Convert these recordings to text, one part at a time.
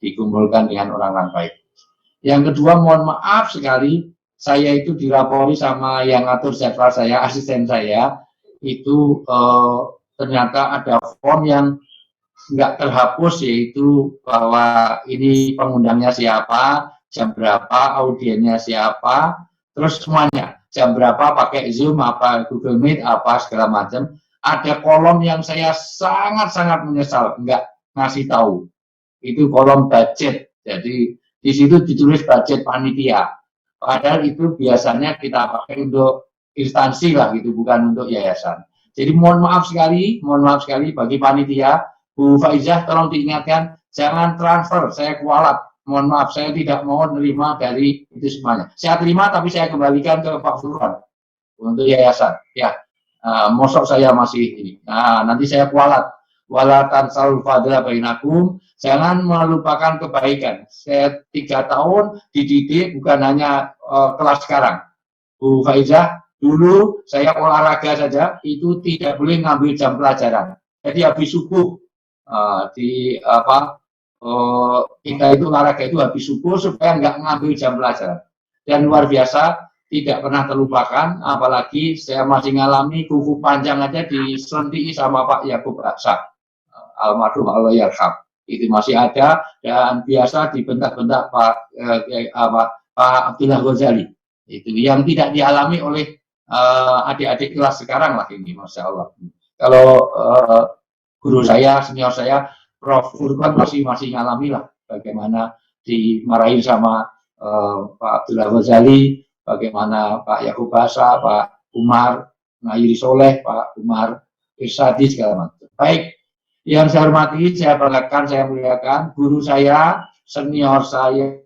dikumpulkan dengan orang-orang baik. Yang kedua, mohon maaf sekali, saya itu dilapori sama yang ngatur jadwal saya, asisten saya, itu ternyata ada form yang nggak terhapus, yaitu bahwa ini pengundangnya siapa, jam berapa, audiennya siapa, terus semuanya, jam berapa, pakai Zoom, apa Google Meet, apa segala macam. Ada kolom yang saya sangat-sangat menyesal nggak ngasih tahu. Itu kolom budget. Jadi di situ ditulis budget panitia. Padahal itu biasanya kita pakai untuk instansi lah gitu, bukan untuk yayasan. Jadi mohon maaf sekali bagi panitia, Bu Faizah tolong diingatkan, jangan transfer, saya kualat. Mohon maaf, saya tidak mau nerima dari itu semuanya. Saya terima tapi saya kembalikan ke Pak Furqan untuk yayasan. Ya, mosok saya masih ini. Nah, nanti saya kualat. Wala tansal fadla bainakum, jangan melupakan kebaikan. Saya 3 tahun dididik, bukan hanya kelas sekarang. Bu Faizah, dulu saya olahraga saja, itu tidak boleh ngambil jam pelajaran. Jadi habis subuh, kita itu olahraga itu habis subuh supaya nggak ngambil jam pelajaran. Dan luar biasa, tidak pernah terlupakan, apalagi saya masih ngalami kuku panjang aja diselentiki sama Pak Yakub Aksa, almarhum Allah yarham. Itu masih ada, dan biasa dibentak-bentak Pak Abdullah Ghazali. Itu yang tidak dialami oleh adik-adik kelas sekarang lah ini, Masya Allah. Kalau guru saya, senior saya, Prof. Furqan masih ngalami lah bagaimana dimarahin sama Pak Abdullah Ghazali, bagaimana Pak Yakub Basa, Pak Umar Nayiri Soleh, Pak Umar Irsadi, segala macam. Baik, yang saya hormati, saya banggakan, saya muliakan, guru saya, senior saya,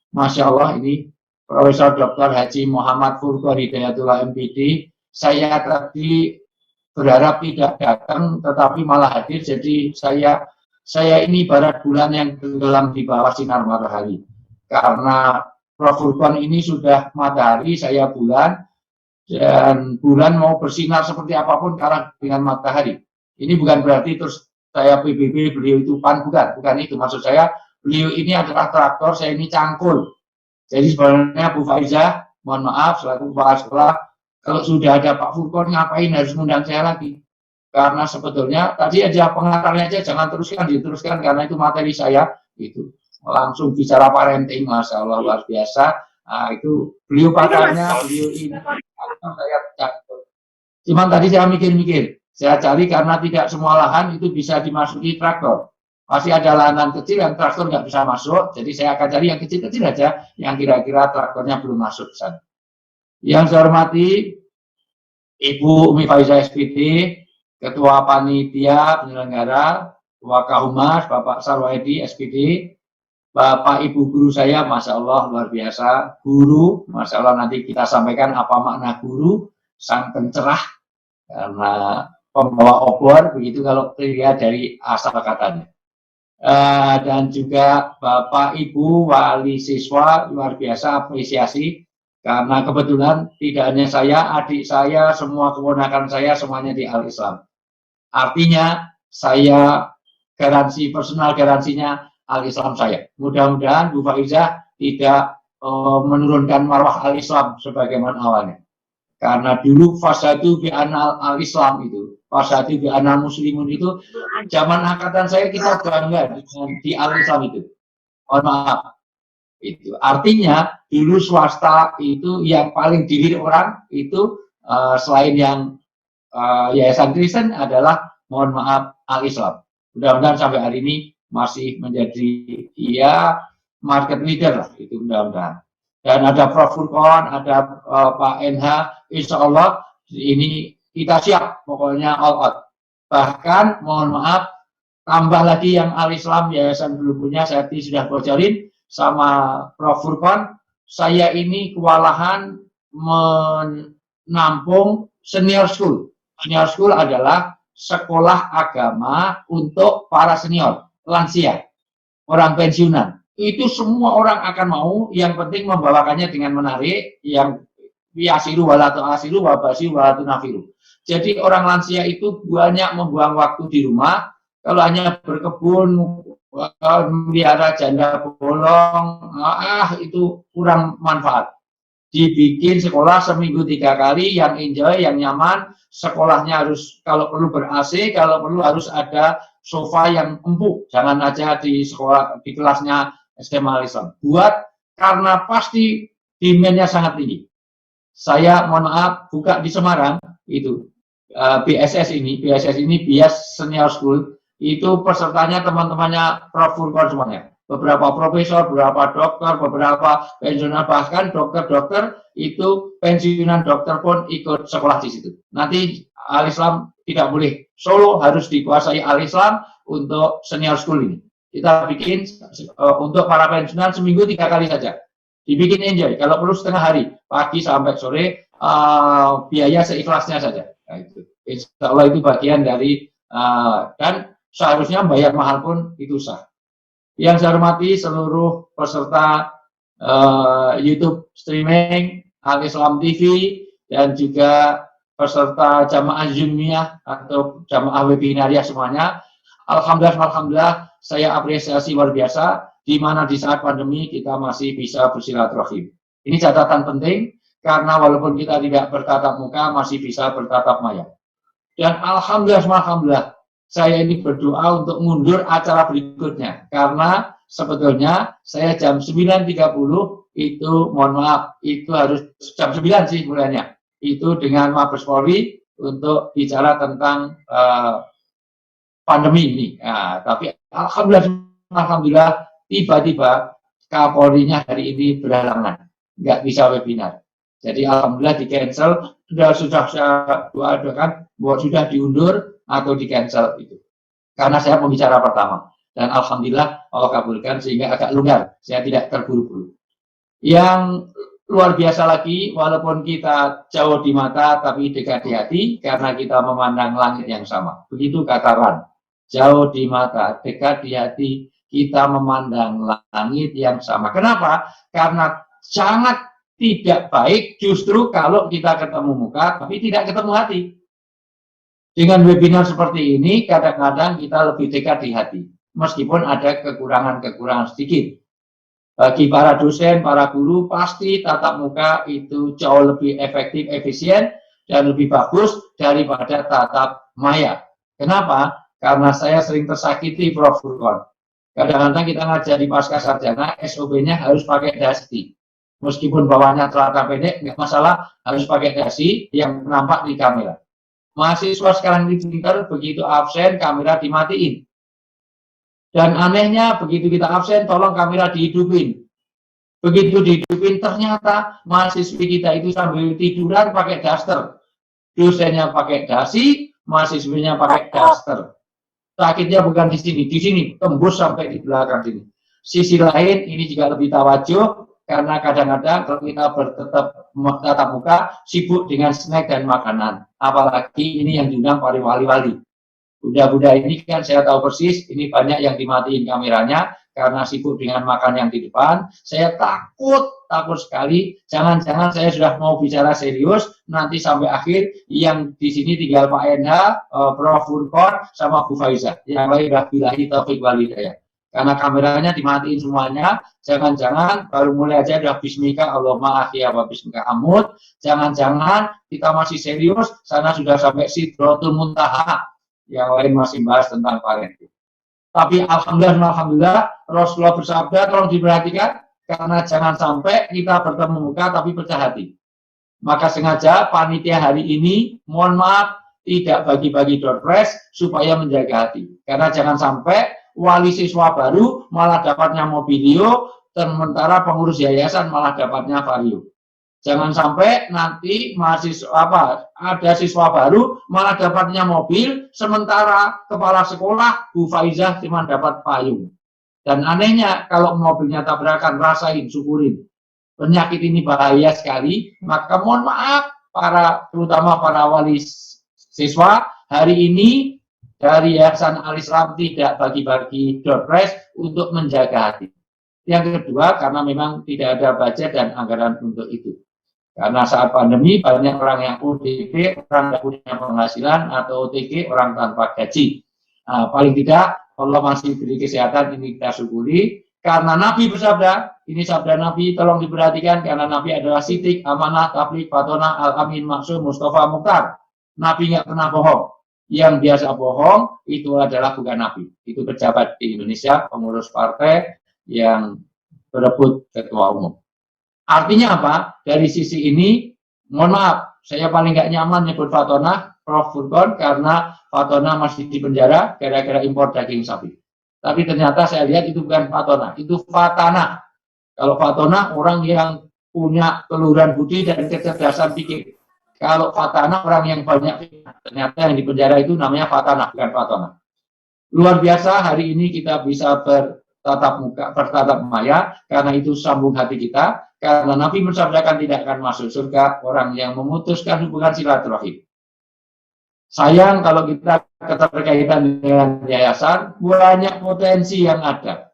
Masya Allah ini, Profesor Dr. Haji Muhammad Furqan Hidayatullah MPD. Saya tadi berharap tidak datang, tetapi malah hadir. Jadi saya ini ibarat bulan yang tenggelam di bawah sinar matahari. Karena Prof. Furqan ini sudah matahari, saya bulan, dan bulan mau bersinar seperti apapun kalah dengan matahari. Ini bukan berarti terus saya PBB, beliau itu PAN, bukan itu. Maksud saya, beliau ini adalah traktor, saya ini cangkul. Jadi sebenarnya Bu Faizah, mohon maaf, selaku kepala sekolah, kalau sudah ada Pak Furqan, ngapain harus mengundang saya lagi? Karena sebetulnya tadi aja pengantarnya aja jangan diteruskan karena itu materi saya, itu langsung bicara parenting, Masya Allah, luar biasa. Nah, itu beliau pakarnya, beliau ini, saya cangkul. Cuman tadi saya mikir-mikir, saya cari karena tidak semua lahan itu bisa dimasuki traktor. Masih ada lahan kecil yang traktor nggak bisa masuk, jadi saya akan cari yang kecil-kecil aja, yang kira-kira traktornya belum masuk ke sana. Yang saya hormati, Ibu Umi Faizah SPD, Ketua Panitia Penyelenggara, Wakahumas, Bapak Sarwaedi SPD, Bapak Ibu guru saya, Masya Allah, luar biasa, guru, Masya Allah, nanti kita sampaikan apa makna guru, sang pencerah, karena pembawa obor, begitu kalau dilihat dari asal katanya. Dan juga Bapak Ibu wali siswa, luar biasa apresiasi, karena kebetulan tidak hanya saya, adik saya, semua keponakan saya semuanya di Al-Islam. Artinya saya garansi, personal garansinya Al-Islam saya. Mudah-mudahan Bu Faizah tidak menurunkan marwah Al-Islam sebagaimana awalnya. Karena dulu fasadu bi anal al-Islam itu, fasadu bi anal muslimun itu, zaman angkatan saya kita bangga dengan di al-Islam itu. Mohon maaf. Itu artinya dulu swasta itu yang paling dilirik orang itu selain yang yayasan Kristen adalah, mohon maaf, al-Islam. Mudah-mudahan sampai hari ini masih menjadi market leader lah, itu mudah-mudahan. Dan ada Prof. Furqan, ada Pak NH, insya Allah ini kita siap, pokoknya all out. Bahkan mohon maaf, tambah lagi yang al-Islam, yayasan belum punya, saya sudah bocorin sama Prof. Furqan, saya ini kewalahan menampung senior school. Senior school adalah sekolah agama untuk para senior, lansia, orang pensiunan. Itu semua orang akan mau, yang penting membawakannya dengan menarik, yang yasiru walatu asiru wabasiru walatu nafiru. Jadi orang lansia itu banyak membuang waktu di rumah, kalau hanya berkebun, melihara janda bolong, itu kurang manfaat. Dibikin sekolah seminggu 3 kali, yang enjoy, yang nyaman, sekolahnya harus kalau perlu ber-AC, kalau perlu harus ada sofa yang empuk, jangan aja di sekolah, di kelasnya SMA Al-Islam. Buat, karena pasti demand-nya sangat tinggi. Saya mohon maaf, buka di Semarang, itu BSS ini Bias Senior School, itu pesertanya teman-temannya Prof. Furqon semuanya. Beberapa profesor, beberapa dokter, beberapa pensiunan, bahkan dokter-dokter itu pensiunan dokter pun ikut sekolah di situ. Nanti Al-Islam tidak boleh solo, harus dikuasai Al-Islam untuk senior school ini. Kita bikin untuk para pensiunan seminggu 3 kali saja. Dibikin enjoy, kalau perlu setengah hari, pagi sampai sore, biaya seikhlasnya saja. Nah, itu. Insya Allah itu bagian dari, dan seharusnya bayar mahal pun itu sah. Yang saya hormati seluruh peserta YouTube streaming Al-Islam TV dan juga peserta jamaah Zoomiyah atau jamaah webinariah semuanya. Alhamdulillah, saya apresiasi luar biasa di mana di saat pandemi kita masih bisa bersilaturahim. Ini catatan penting karena walaupun kita tidak bertatap muka masih bisa bertatap maya. Dan alhamdulillah, saya ini berdoa untuk mundur acara berikutnya karena sebetulnya saya jam 9.30 itu, mohon maaf, itu harus jam 9 sih mulainya, itu dengan Mabes Polri untuk bicara tentang pandemi ini. Nah, tapi alhamdulillah tiba-tiba Kapolrinya hari ini berhalangan, nggak bisa webinar. Jadi alhamdulillah di cancel, sudah saya doakan bahwa sudah diundur atau di cancel itu. Karena saya pembicara pertama dan alhamdulillah Allah kabulkan sehingga agak longgar, saya tidak terburu-buru. Yang luar biasa lagi, walaupun kita jauh di mata tapi dekat di hati karena kita memandang langit yang sama. Begitu kata Ran, jauh di mata, dekat di hati, kita memandang langit yang sama. Kenapa? Karena sangat tidak baik justru kalau kita ketemu muka tapi tidak ketemu hati. Dengan webinar seperti ini, kadang-kadang kita lebih dekat di hati, meskipun ada kekurangan-kekurangan sedikit. Bagi para dosen, para guru, pasti tatap muka itu jauh lebih efektif, efisien, dan lebih bagus daripada tatap maya. Kenapa? Karena saya sering tersakiti Prof. Furqon. Kadang-kadang kita ngajar di pasca sarjana, SOP-nya harus pakai dasi. Meskipun bawahnya celana pendek, nggak masalah, harus pakai dasi yang nampak di kamera. Mahasiswa sekarang ini pintar, begitu absen, kamera dimatiin. Dan anehnya, begitu kita absen, tolong kamera dihidupin. Begitu dihidupin, ternyata mahasiswi kita itu sambil tiduran pakai daster. Dosennya pakai dasi, mahasiswinya pakai daster. Sakitnya bukan di sini tembus sampai di belakang sini. Sisi lain ini juga lebih tawajuh karena kadang-kadang kalau kita bertatap muka sibuk dengan snack dan makanan. Apalagi ini yang diundang para wali-wali. Buddha-Buddha ini kan saya tahu persis ini banyak yang dimatiin kameranya karena sibuk dengan makan yang di depan. Saya takut sekali. Jangan-jangan saya sudah mau bicara serius, nanti sampai akhir yang di sini tinggal Pak Endha, Prof. Furqon, sama Bu Faizah. Yang lain sudah bilahi taufik walhidayah. Karena kameranya dimatiin semuanya, jangan-jangan baru mulai aja udah bismika Allahumma ahya wa bismika amut. Jangan-jangan kita masih serius, sana sudah sampai sidratul muntaha. Yang lain masih bahas tentang parenting. Tapi alhamdulillah Rasulullah bersabda, tolong diperhatikan karena jangan sampai kita bertemu muka tapi pecah hati. Maka sengaja panitia hari ini mohon maaf tidak bagi-bagi door prize supaya menjaga hati. Karena jangan sampai wali siswa baru malah dapatnya mobilio, sementara pengurus yayasan malah dapatnya vario. Jangan sampai nanti ada siswa baru malah dapatnya mobil, sementara kepala sekolah Bu Faizah cuma dapat payung. Dan anehnya kalau mobilnya tabrakan, rasain, syukurin. Penyakit ini bahaya sekali, maka mohon maaf terutama para wali siswa, hari ini dari Yayasan Al-Islam tidak bagi-bagi door prize untuk menjaga hati. Yang kedua, karena memang tidak ada budget dan anggaran untuk itu. Karena saat pandemi banyak orang yang ODP, orang yang punya penghasilan, atau OTG, orang tanpa gaji. Nah, paling tidak Allah masih beri kesehatan, ini kita syukuri. Karena Nabi bersabda, ini sabda Nabi, tolong diperhatikan, karena Nabi adalah sidik, amanah, tabligh, fatona, al-amin, maksum, Mustafa, Mukhtar. Nabi nggak pernah bohong. Yang biasa bohong, itu adalah bukan Nabi. Itu pejabat di Indonesia, pengurus partai yang berebut ketua umum. Artinya apa? Dari sisi ini, mohon maaf, saya paling nggak nyaman nyebut Fatona, Prof. Furqon, karena Fatona masih di penjara gara-gara impor daging sapi. Tapi ternyata saya lihat itu bukan Fatona, itu Fatana. Kalau Fatona orang yang punya keluhuran budi dan kecerdasan pikir. Kalau Fatana orang yang banyak, ternyata yang di penjara itu namanya Fatana, bukan Fatona. Luar biasa, hari ini kita bisa bertatap maya, karena itu sambung hati kita, karena Nabi mensabdakan tidak akan masuk surga orang yang memutuskan hubungan silaturahim. Sayang kalau kita keterkaitan dengan yayasan, banyak potensi yang ada.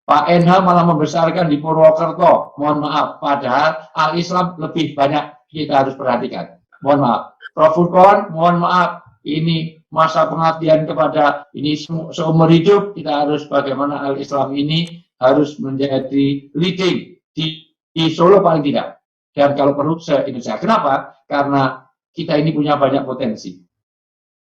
Pak NH malah membesarkan di Purwokerto, mohon maaf, padahal al-Islam lebih banyak kita harus perhatikan. Mohon maaf. Prof. Furqon, mohon maaf, ini masa pengabdian kepada ini seumur hidup, kita harus bagaimana al-Islam ini harus menjadi leading di Solo paling tidak. Dan kalau perlu se-Indonesia. Kenapa? Karena kita ini punya banyak potensi.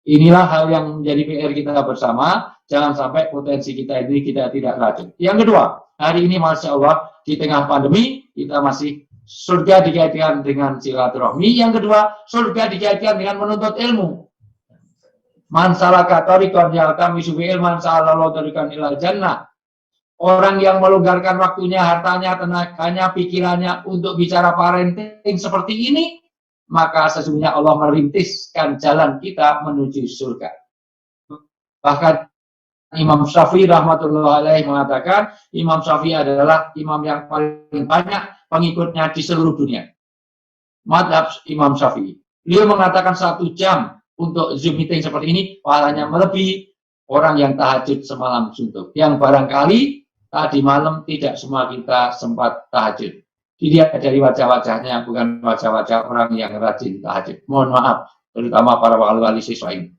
Inilah hal yang menjadi PR kita bersama, jangan sampai potensi kita ini kita tidak racun. Yang kedua, hari ini Masya Allah, di tengah pandemi, kita masih surga dikaitkan dengan silaturahmi. Yang kedua, surga dikaitkan dengan menuntut ilmu. Man salaka tariqan yaltamisu bihi ilman salallahu tariqan ilal jannah. Orang yang melonggarkan waktunya, hartanya, tenaganya, pikirannya untuk bicara parenting seperti ini, maka sesungguhnya Allah merintiskan jalan kita menuju surga. Bahkan Imam Syafi'i rahmatullahi alaihi mengatakan, Imam Syafi'i adalah imam yang paling banyak pengikutnya di seluruh dunia. Madhab Imam Syafi'i. Beliau mengatakan 1 jam untuk Zoom meeting seperti ini, pahalanya melebihi orang yang tahajud semalam suntuk. Yang barangkali tadi malam tidak semua kita sempat tahajud. Dilihat dari wajah-wajahnya, bukan wajah-wajah orang yang rajin tahajud. Mohon maaf, terutama para wali-wali siswa ini.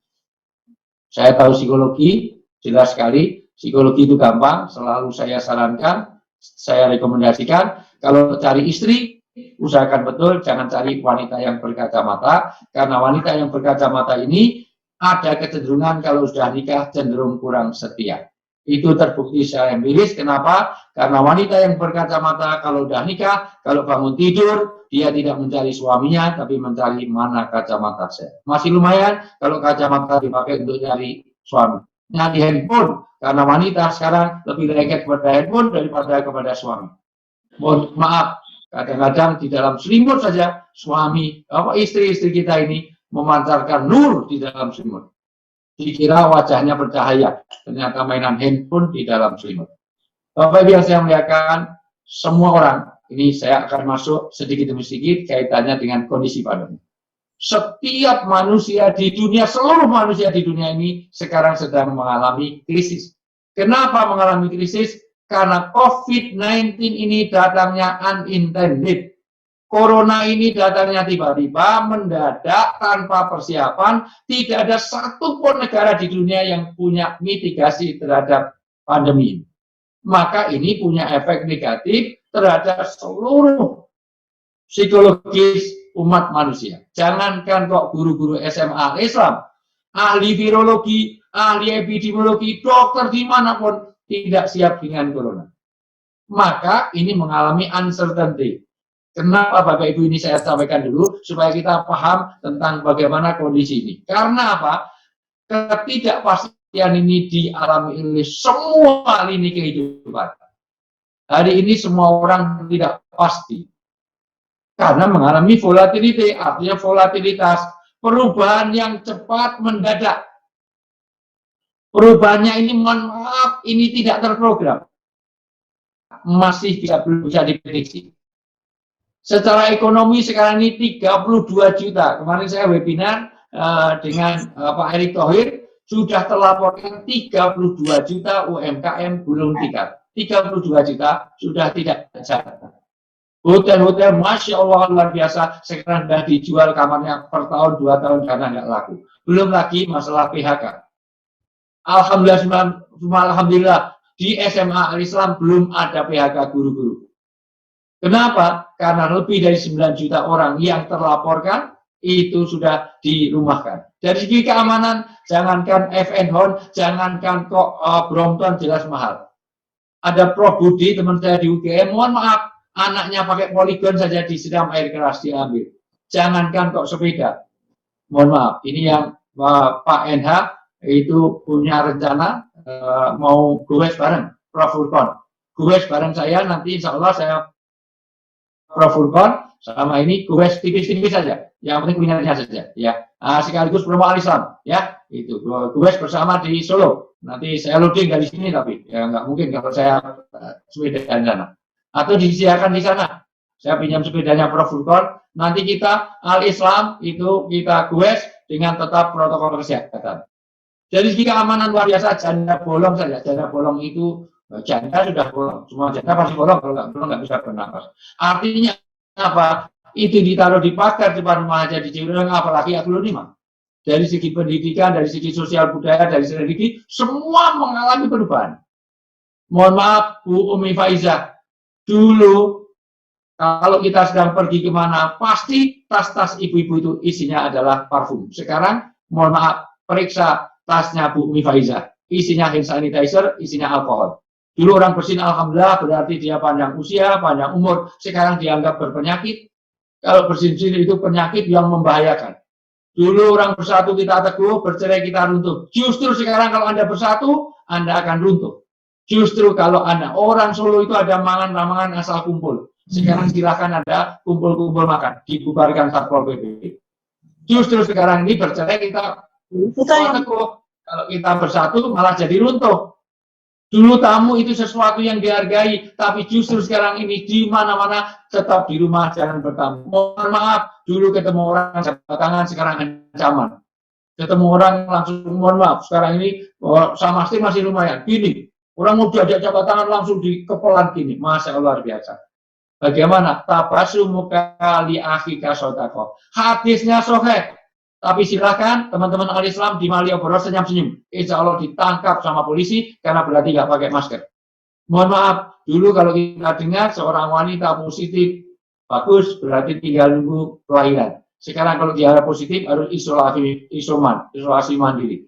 Saya tahu psikologi, jelas sekali, psikologi itu gampang, selalu saya sarankan, saya rekomendasikan, kalau cari istri, usahakan betul, jangan cari wanita yang berkacamata, karena wanita yang berkacamata ini ada kecenderungan kalau sudah nikah cenderung kurang setia. Itu terbukti secara empiris. Kenapa? Karena wanita yang berkacamata kalau udah nikah, kalau bangun tidur, dia tidak mencari suaminya, tapi mencari mana kacamata saya. Masih lumayan kalau kacamata dipakai untuk cari suami. Nyari handphone, karena wanita sekarang lebih lengket kepada handphone daripada kepada suami. Mohon maaf, kadang-kadang di dalam selimut saja, suami, istri-istri kita ini memancarkan nur di dalam selimut. Dikira wajahnya bercahaya, ternyata mainan handphone di dalam selimut. Bapak Ibu yang saya muliakan, semua orang, ini saya akan masuk sedikit demi sedikit kaitannya dengan kondisi pandemi. Setiap manusia di dunia, seluruh manusia di dunia ini sekarang sedang mengalami krisis. Kenapa mengalami krisis? Karena COVID-19 ini datangnya unintended. Corona ini datangnya tiba-tiba, mendadak, tanpa persiapan, tidak ada satupun negara di dunia yang punya mitigasi terhadap pandemi. Maka ini punya efek negatif terhadap seluruh psikologis umat manusia. Jangankan kok guru-guru SMA Islam, ahli virologi, ahli epidemiologi, dokter dimanapun tidak siap dengan corona. Maka ini mengalami uncertainty. Kenapa Bapak Ibu ini saya sampaikan dulu, supaya kita paham tentang bagaimana kondisi ini. Karena apa? Ketidakpastian ini dialami oleh semua lini kehidupan. Hari ini semua orang tidak pasti. Karena mengalami volatility, artinya volatilitas. Perubahan yang cepat mendadak. Perubahannya ini, mohon maaf, ini tidak terprogram. Masih belum bisa diprediksi. Secara ekonomi sekarang ini 32 juta. Kemarin saya webinar dengan Pak Erick Thohir, sudah terlaporkan 32 juta UMKM gulung tikar. 32 juta sudah tidak jalan. Hotel-hotel, Masya Allah, luar biasa, sekarang sudah dijual kamarnya per tahun, 2 tahun karena nggak laku. Belum lagi masalah PHK. Alhamdulillah di SMA Al-Islam belum ada PHK guru-guru. Kenapa? Karena lebih dari 9 juta orang yang terlaporkan itu sudah dirumahkan. Dari segi keamanan, jangankan F&Hon, jangankan kok Brompton jelas mahal. Ada Prof Budi, teman saya di UGM, mohon maaf, anaknya pakai poligon saja disiram air keras diambil. Jangankan kok sepeda. Mohon maaf, ini yang Pak NH itu punya rencana mau goes bareng, Prof Furkon. Goes bareng saya, nanti insya Allah saya Prof Furkon sama ini goes tipis-tipis saja, yang penting kulinernya saja, ya. Sekaligus promo Al-Islam, ya, itu goes bersama di Solo. Nanti saya loading dari sini, tapi ya nggak mungkin kalau saya sepeda di sana. Atau disediakan di sana. Saya pinjam sepedanya Prof Furkon. Nanti kita Al-Islam itu kita goes dengan tetap protokol kesehatan. Dari segi keamanan luar biasa, janda bolong saja. Janda bolong itu janda sudah bolong, semua janda pasti bolong, kalau nggak bolong nggak bisa bernafas. Artinya apa? Itu ditaruh di pagar depan rumah aja di Cirebon, apalagi aglonema. Dari segi pendidikan, dari segi sosial budaya, dari segi semua mengalami perubahan. Mohon maaf Bu Umi Faizah, dulu kalau kita sedang pergi kemana, pasti tas-tas ibu-ibu itu isinya adalah parfum. Sekarang, mohon maaf, periksa tasnya Bu Umi Faizah. Isinya hand sanitizer, isinya alkohol. Dulu orang bersin, alhamdulillah, berarti dia panjang usia, panjang umur. Sekarang dianggap berpenyakit. Kalau bersin-sin itu penyakit yang membahayakan. Dulu orang bersatu kita teguh, bercerai kita runtuh. Justru sekarang kalau Anda bersatu, Anda akan runtuh. Justru kalau Anda, orang Solo itu ada mangan-mangan asal kumpul. Sekarang silakan ada kumpul-kumpul makan, dibubarkan Satpol PP. Justru sekarang ini bercerai kita teguh. Kalau kita bersatu malah jadi runtuh. Dulu tamu itu sesuatu yang dihargai, tapi justru sekarang ini di mana-mana tetap di rumah jangan bertamu. Mohon maaf, dulu ketemu orang jabat tangan, sekarang ancaman. Ketemu orang langsung mohon maaf, sekarang ini sama istri masih lumayan. Gini, orang mau diajak jabat tangan langsung di kepelan gini, masya Allah luar biasa. Bagaimana? Tabasumuka li akhika sodako. Hadisnya sahih. Tapi silakan teman-teman Al-Islam di Malioboro senyum-senyum. Insya Allah ditangkap sama polisi karena berarti nggak pakai masker. Mohon maaf, dulu kalau kita dengar seorang wanita positif, bagus, berarti tinggal nunggu kelahiran. Sekarang kalau dia positif harus isolasi mandiri.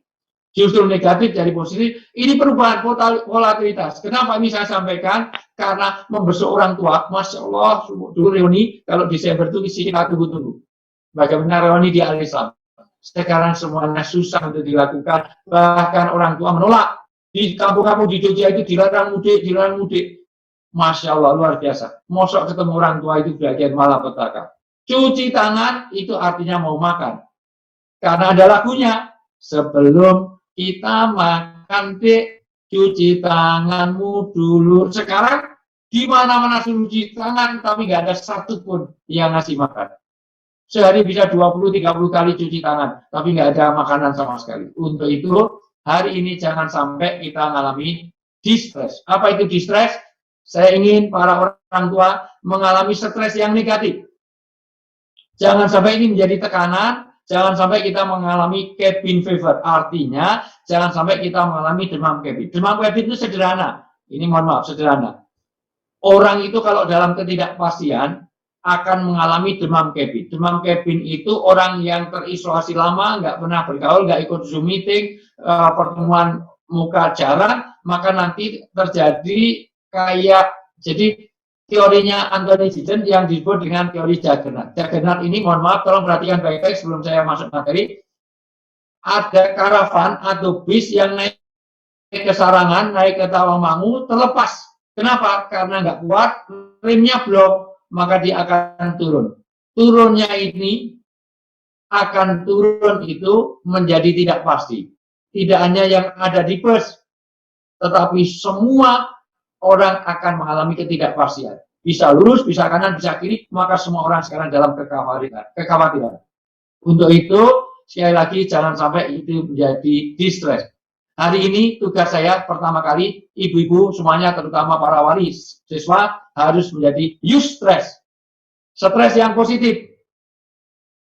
Justru negatif dari positif, ini perubahan volatilitas. Kenapa ini saya sampaikan? Karena membesuk orang tua, Masya Allah, dulu reuni, kalau Desember itu kita tunggu-tunggu. Bagaimana reuni di Al-Islam. Sekarang semuanya susah untuk dilakukan, bahkan orang tua menolak. Di kampung-kampung di Jogja itu dilarang mudik. Masya Allah, luar biasa. Mosok ketemu orang tua itu bagian malapetaka. Cuci tangan itu artinya mau makan. Karena ada lagunya, sebelum kita makan, dek, cuci tanganmu dulu. Sekarang, di mana-mana cuci tangan, tapi nggak ada satupun yang ngasih makan. Sehari bisa 20-30 kali cuci tangan, tapi nggak ada makanan sama sekali. Untuk itu, hari ini jangan sampai kita mengalami distress. Apa itu distress? Saya ingin para orang tua mengalami stres yang negatif. Jangan sampai ini menjadi tekanan, jangan sampai kita mengalami cabin fever. Artinya, jangan sampai kita mengalami demam cabin. Demam cabin itu sederhana. Ini mohon maaf, sederhana. Orang itu kalau dalam ketidakpastian, akan mengalami demam cabin. Demam cabin itu orang yang terisolasi lama, nggak pernah bergaul, nggak ikut Zoom meeting, pertemuan muka jarang, maka nanti terjadi kayak, jadi teorinya Anthony Giddens yang disebut dengan teori Juggernaut. Juggernaut ini, mohon maaf, tolong perhatikan baik-baik sebelum saya masuk materi. Ada karavan atau bis yang naik ke Sarangan, naik ke Tawangmangu, terlepas. Kenapa? Karena nggak kuat, remnya blok. Maka dia akan turun. Turunnya ini akan turun itu menjadi tidak pasti. Tidak hanya yang ada di bus, tetapi semua orang akan mengalami ketidakpastian. Bisa lurus, bisa kanan, bisa kiri, maka semua orang sekarang dalam kekhawatiran. Untuk itu, sekali lagi jangan sampai itu menjadi distress. Hari ini tugas saya pertama kali, ibu-ibu semuanya terutama para wali siswa harus menjadi eustress. Stres yang positif.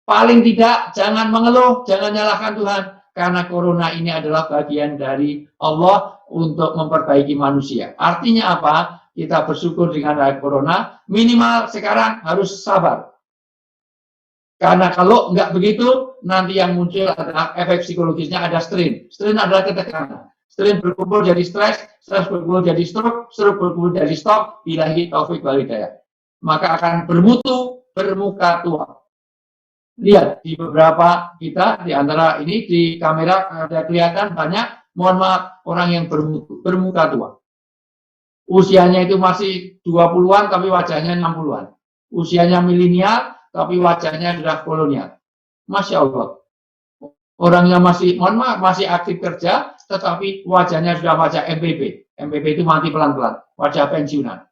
Paling tidak jangan mengeluh, jangan nyalahkan Tuhan. Karena corona ini adalah bagian dari Allah untuk memperbaiki manusia. Artinya apa? Kita bersyukur dengan ada corona, minimal sekarang harus sabar. Karena kalau nggak begitu, nanti yang muncul adalah efek psikologisnya, ada strain. Strain adalah ketekanan. Strain berkumpul jadi stres, stres berkumpul jadi stroke, stroke berkumpul jadi stroke, bilahi taufik wal hidayah. Maka akan bermutu, bermuka tua. Lihat di beberapa kita di antara ini di kamera ada kelihatan banyak, mohon maaf, orang yang bermuka tua. Usianya itu masih 20-an tapi wajahnya 60-an. Usianya milenial tapi wajahnya sudah kolonial. Masya Allah. Orangnya masih, mohon maaf, masih aktif kerja tetapi wajahnya sudah wajah MPP. MPP itu mati pelan-pelan, wajah pensiunan.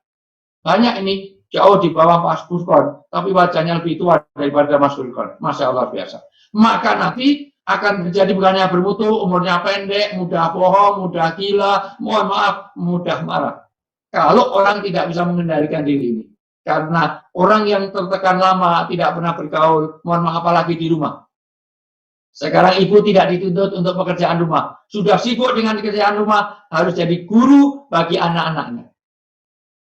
Banyak ini jauh di bawah Mas Burkon, tapi wajahnya lebih tua daripada Mas Burkon. Masya Allah biasa. Maka nanti akan menjadi bukannya bermutu, umurnya pendek, mudah bohong, mudah gila, mohon maaf, mudah marah. Kalau orang tidak bisa mengendalikan diri ini. Karena orang yang tertekan lama, tidak pernah bergaul, mohon maaf apalagi di rumah. Sekarang ibu tidak dituntut untuk pekerjaan rumah. Sudah sibuk dengan pekerjaan rumah, harus jadi guru bagi anak-anaknya.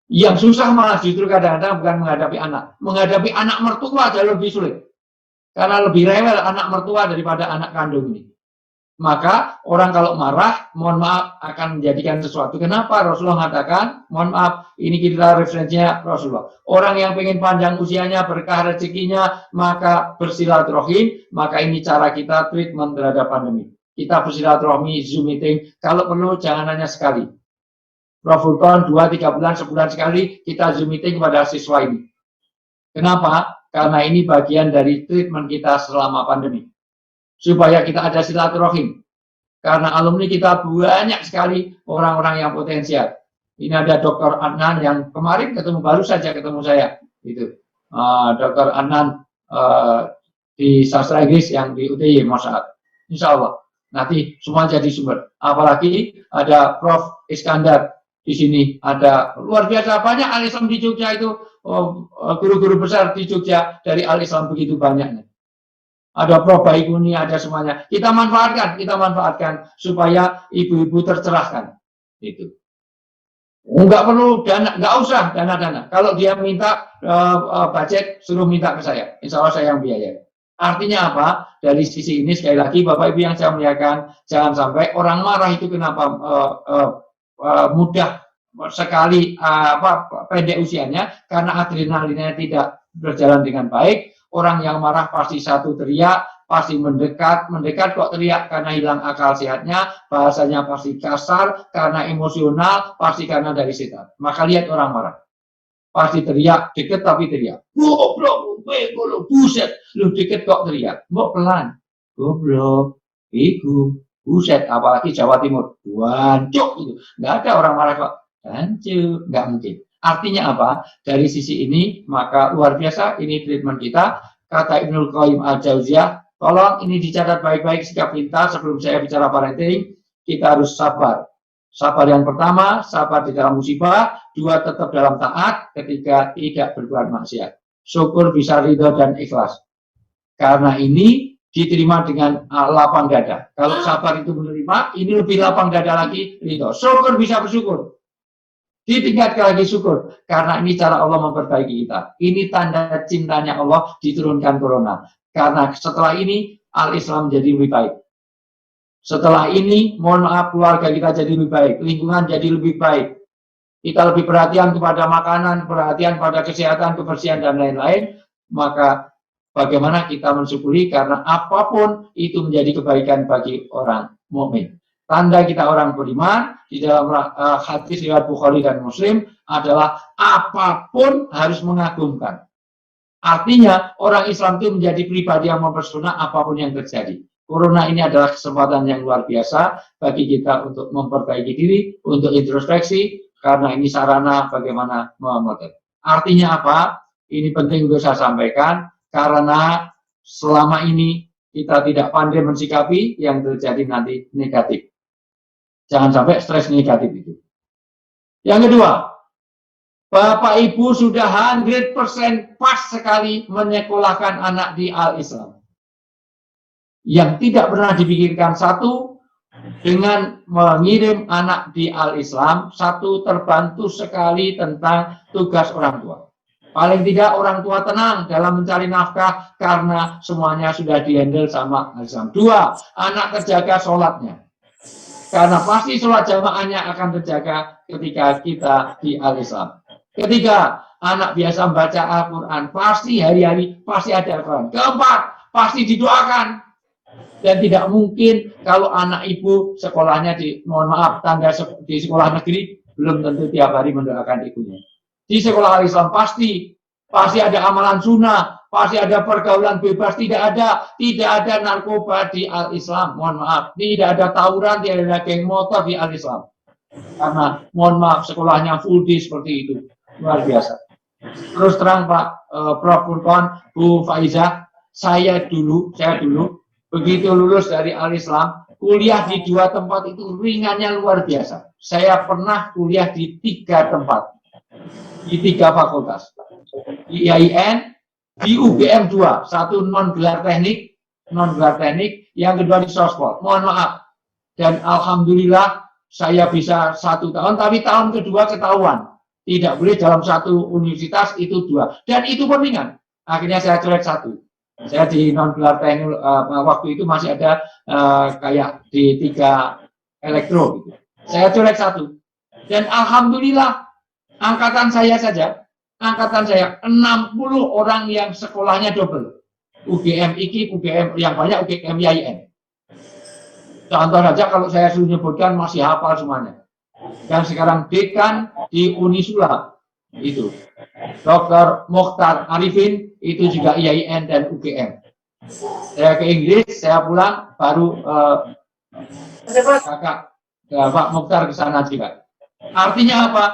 Yang susah malah justru kadang-kadang bukan menghadapi anak. Menghadapi anak mertua jauh lebih sulit. Karena lebih rewel anak mertua daripada anak kandung ini. Maka orang kalau marah, mohon maaf, akan menjadikan sesuatu. Kenapa Rasulullah mengatakan, mohon maaf, ini kita referensinya Rasulullah. Orang yang pengen panjang usianya, berkah rezekinya, maka bersilaturahim, maka ini cara kita treatment terhadap pandemi. Kita bersilaturahmi, Zoom meeting, kalau perlu jangan hanya sekali. Prof. Furqon 2-3 bulan, sebulan sekali kita Zoom meeting kepada siswa ini. Kenapa? Karena ini bagian dari treatment kita selama pandemi. Supaya kita ada silaturahim. Karena alumni kita banyak sekali orang-orang yang potensial. Ini ada Dr. Adnan yang kemarin ketemu, baru saja ketemu saya. Itu Dr. Adnan di sastra Inggris yang di UTY, Masya Allah. Insya Allah. Nanti semua jadi sumber. Apalagi ada Prof. Iskandar. Di sini ada luar biasa banyak al-Islam di Jogja itu, guru-guru besar di Jogja dari al-Islam begitu banyaknya. Ada Prof. Baikuni, ada semuanya. Kita manfaatkan supaya ibu-ibu tercerahkan. Itu. Enggak perlu dana, enggak usah dana-dana. Kalau dia minta budget, suruh minta ke saya. Insya Allah saya yang biaya. Artinya apa? Dari sisi ini sekali lagi Bapak Ibu yang saya muliakan, jangan sampai orang marah itu kenapa mudah sekali pendek usianya karena adrenalinnya tidak berjalan dengan baik. Orang yang marah pasti satu teriak, pasti mendekat kok teriak karena hilang akal sehatnya, bahasanya pasti kasar karena emosional, pasti karena dari setan. Maka lihat orang marah, pasti teriak, deket tapi teriak, goblok, buset, lu deket kok teriak, mau pelan, goblok, buset, apalagi Jawa Timur, wancuk gitu. Nggak ada orang marah kok, hancur, nggak mungkin. Artinya apa? Dari sisi ini, maka luar biasa, ini treatment kita. Kata Ibnul Qayyim Al-Jauziyah, tolong ini dicatat baik-baik sikap kita sebelum saya bicara parenting, kita harus sabar. Sabar yang pertama, sabar di dalam musibah, 2 tetap dalam taat, ketiga tidak berbuat maksiat. Syukur bisa ridho dan ikhlas. Karena ini diterima dengan lapang dada. Kalau sabar itu menerima, ini lebih lapang dada lagi, ridho. Syukur bisa bersyukur. Ditingkatkan lagi syukur. Karena ini cara Allah memperbaiki kita. Ini tanda cintanya Allah diturunkan corona. Karena setelah ini, al-Islam jadi lebih baik. Setelah ini, mohon maaf, keluarga kita jadi lebih baik. Lingkungan jadi lebih baik. Kita lebih perhatian kepada makanan, perhatian pada kesehatan, kebersihan, dan lain-lain. Maka bagaimana kita mensyukuri karena apapun itu menjadi kebaikan bagi orang mukmin. Tanda kita orang beriman di dalam hadis riwayat Bukhari dan Muslim adalah apapun harus mengagumkan. Artinya orang Islam itu menjadi pribadi yang mempesona apapun yang terjadi. Corona ini adalah kesempatan yang luar biasa bagi kita untuk memperbaiki diri, untuk introspeksi, karena ini sarana bagaimana memotret. Artinya apa? Ini penting untuk saya sampaikan, karena selama ini kita tidak pandai mensikapi yang terjadi nanti negatif. Jangan sampai stres negatif itu. Yang kedua, Bapak Ibu sudah 100% pas sekali menyekolahkan anak di Al-Islam. yang tidak pernah dipikirkan. Satu, dengan mengirim anak di Al-Islam, satu, terbantu sekali tentang tugas orang tua. Paling tidak orang tua tenang dalam mencari nafkah karena semuanya sudah dihandle sama Al-Islam. Dua, anak terjaga sholatnya. Karena pasti sholat jamaahnya akan terjaga ketika kita di Al-Islam. Ketiga, anak biasa membaca Al-Quran. Pasti hari-hari pasti ada Al-Quran. Keempat, pasti didoakan. Dan tidak mungkin kalau anak ibu sekolahnya mohon maaf, tangga di sekolah negeri, belum tentu tiap hari mendoakan ibunya. Di sekolah Islam pasti ada amalan sunnah, pasti ada pergaulan bebas, tidak ada narkoba di Al-Islam, mohon maaf, tidak ada tawuran, tidak ada geng motor di Al-Islam. Karena mohon maaf, sekolahnya full day seperti itu, luar biasa. Terus terang Pak Prof. Furqon, Bu Faiza, saya dulu begitu lulus dari Al-Islam, kuliah di 2 tempat itu ringannya luar biasa. Saya pernah kuliah di 3 tempat, di 3 fakultas. Di IAIN, di UGM 2, satu non gelar teknik, yang kedua di Sospol. Mohon maaf. Dan alhamdulillah saya bisa 1 tahun, tapi tahun kedua ketahuan. Tidak boleh dalam satu universitas itu 2. Dan itu pun ringan. Akhirnya saya coret 1. Saya di non gelar teknik waktu itu masih ada kayak di 3 elektro gitu. Saya coret 1. Dan alhamdulillah angkatan saya 60 orang yang sekolahnya double. UGM IKI, UGM yang banyak UGM IAIN. Contoh saja kalau saya suruh nyebutkan masih hafal semuanya. Yang sekarang dekan di Unisula itu Dr. Mokhtar Arifin, itu juga IAIN dan UGM. Saya ke Inggris, saya pulang baru kakak Pak Mokhtar ke sana juga. Artinya apa?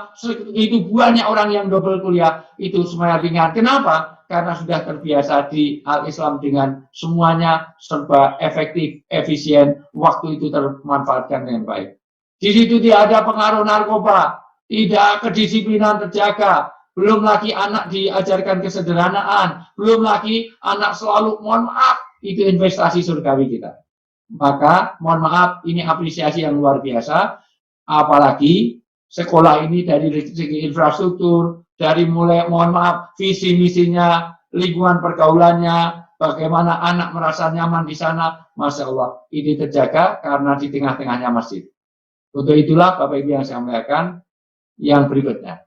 Itu banyak orang yang double kuliah itu semuanya ringan. Kenapa? Karena sudah terbiasa di Al-Islam dengan semuanya serba efektif, efisien, waktu itu termanfaatkan dengan baik. Di situ tidak ada pengaruh narkoba, tidak kedisiplinan terjaga, belum lagi anak diajarkan kesederhanaan, belum lagi anak selalu mohon maaf, itu investasi surgawi kita. Maka mohon maaf, ini apresiasi yang luar biasa, apalagi sekolah ini dari segi infrastruktur, dari mulai mohon maaf visi misinya, lingkungan pergaulannya, bagaimana anak merasa nyaman di sana, Masya Allah, ini terjaga karena di tengah-tengahnya masjid. Untuk itulah Bapak Ibu yang saya sampaikan, yang berikutnya.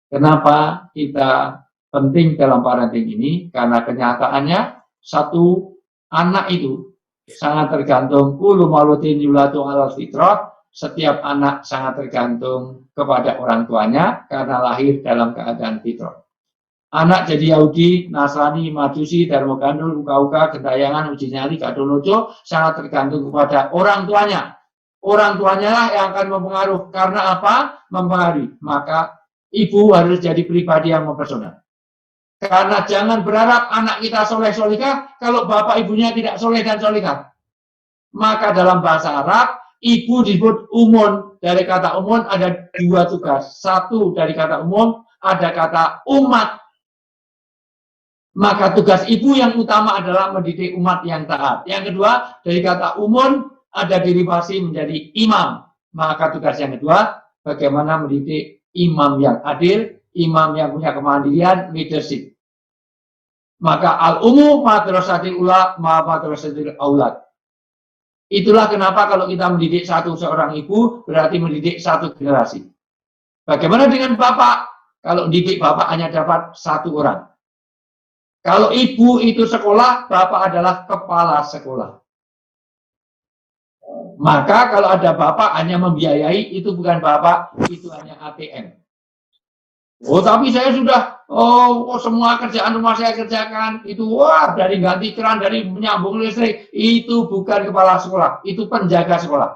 Kenapa kita penting dalam parenting ini? Karena kenyataannya satu anak itu sangat tergantung kullu mauludin yuladu alal fitrah. Setiap anak sangat tergantung kepada orang tuanya karena lahir dalam keadaan fitrah. Anak jadi Yahudi, Nasrani, Majusi, Dharma Gandul, Uka-Uka, Gentayangan, Uji Nyali, Gadonojo sangat tergantung kepada orang tuanya. Orang tuanya lah yang akan mempengaruhi. Karena apa? Mempengaruhi. Maka ibu harus jadi pribadi yang mempesona. Karena jangan berharap anak kita soleh-solehah kalau bapak ibunya tidak soleh dan solehah. Maka dalam bahasa Arab, ibu disebut umun. Dari kata umun ada 2 tugas. Satu dari kata umum ada kata umat. Maka tugas ibu yang utama adalah mendidik umat yang taat. Yang kedua dari kata umun ada derivasi menjadi imam. Maka tugas yang kedua bagaimana mendidik imam yang adil, imam yang punya kemandirian, leadership. Maka al-umu madrasatil ula ma madrasatil aulad. Itulah kenapa kalau kita mendidik seorang ibu berarti mendidik 1 generasi. Bagaimana dengan bapak? Kalau didik bapak hanya dapat 1 orang. Kalau ibu itu sekolah, bapak adalah kepala sekolah. Maka kalau ada bapak hanya membiayai, itu bukan bapak, itu hanya ATM. Oh, tapi saya sudah, semua kerjaan rumah saya kerjakan, itu wah dari ganti keran, dari menyambung listrik, itu bukan kepala sekolah, itu penjaga sekolah.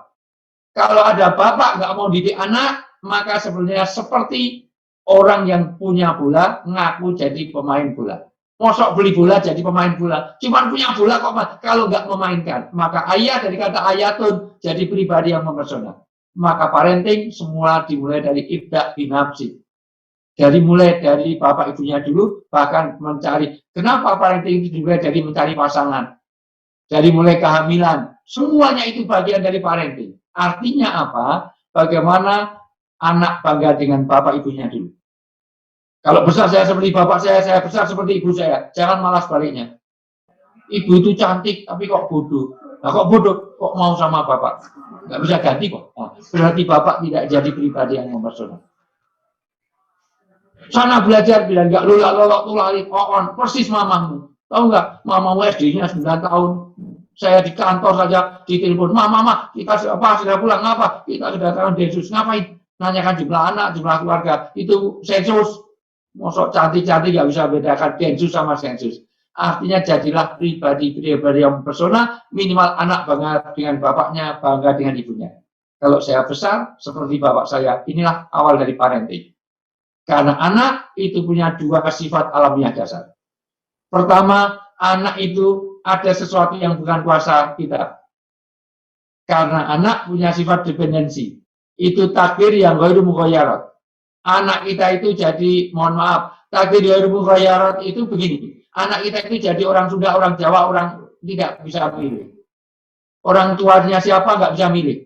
Kalau ada bapak nggak mau didik anak, maka sebenarnya seperti orang yang punya bola, ngaku jadi pemain bola. Mosok beli bola jadi pemain bola. Cuman punya bola kok kalau nggak memainkan. Maka ayah dari kata ayatun jadi pribadi yang mempesona. Maka parenting semula dimulai dari ibda binafsi. Mulai dari bapak ibunya dulu bahkan mencari. Kenapa parenting itu dimulai dari mencari pasangan? dari mulai kehamilan, semuanya itu bagian dari parenting. Artinya apa? Bagaimana anak bangga dengan bapak ibunya dulu. Kalau besar saya seperti bapak saya besar seperti ibu saya. Jangan malas baliknya. Ibu itu cantik, tapi kok bodoh. Nah, kok bodoh? Kok mau sama bapak? Nggak bisa ganti kok. Oh, berarti bapak tidak jadi pribadi yang mempersonal. Sana belajar, bilang nggak lolok tulali, on, persis mamamu. Tahu nggak? Mamamu SD-nya 9 tahun. Saya di kantor saja ditelepon, mama, kita sudah pulang, ngapa? Kita sudah tahun Densus, ngapain? Nanyakan jumlah anak, jumlah keluarga. Itu sensus. Mosok cantik-cantik nggak bisa bedakan Densus sama sensus. Artinya jadilah pribadi-pribadi yang persona, minimal anak bangga dengan bapaknya, bangga dengan ibunya. Kalau saya besar, seperti bapak saya, inilah awal dari parenting. Karena anak itu punya dua sifat alamiah dasar. Pertama, anak itu ada sesuatu yang bukan kuasa kita. Karena anak punya sifat dependensi. Itu takdir yang ghairu mughayyarat. Anak kita itu jadi, mohon maaf, takdir ghairu mughayyarat itu begini. Anak kita itu jadi orang Sunda, orang Jawa, orang tidak bisa milih. Orang tuanya siapa nggak bisa milih.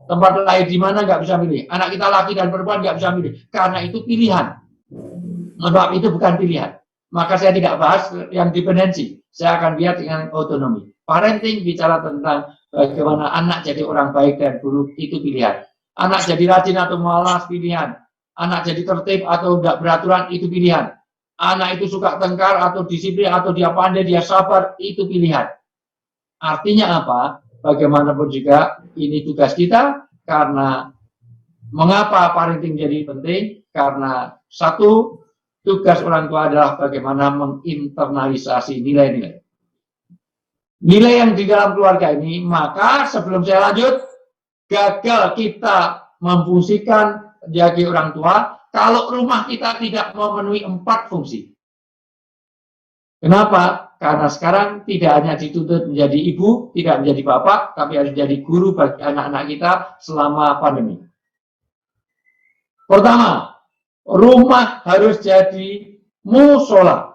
Tempat lahir di mana nggak bisa milih. Anak kita laki dan perempuan nggak bisa milih. Karena itu pilihan. Mohon maaf, itu bukan pilihan. Maka saya tidak bahas yang dependensi. Saya akan lihat dengan otonomi. Parenting bicara tentang bagaimana anak jadi orang baik dan buruk, itu pilihan. Anak jadi rajin atau malas, pilihan. Anak jadi tertib atau tidak beraturan, itu pilihan. Anak itu suka tengkar atau disiplin atau dia pandai, dia sabar, itu pilihan. Artinya apa? Bagaimanapun juga ini tugas kita, karena mengapa parenting jadi penting? Karena satu, tugas orang tua adalah bagaimana menginternalisasi nilai-nilai. Nilai yang di dalam keluarga ini, maka sebelum saya lanjut, gagal kita memfungsikan jadi orang tua kalau rumah kita tidak memenuhi 4 fungsi. Kenapa? Karena sekarang tidak hanya dituntut menjadi ibu, tidak menjadi bapak, tapi harus jadi guru bagi anak-anak kita selama pandemi. Pertama, rumah harus jadi musola,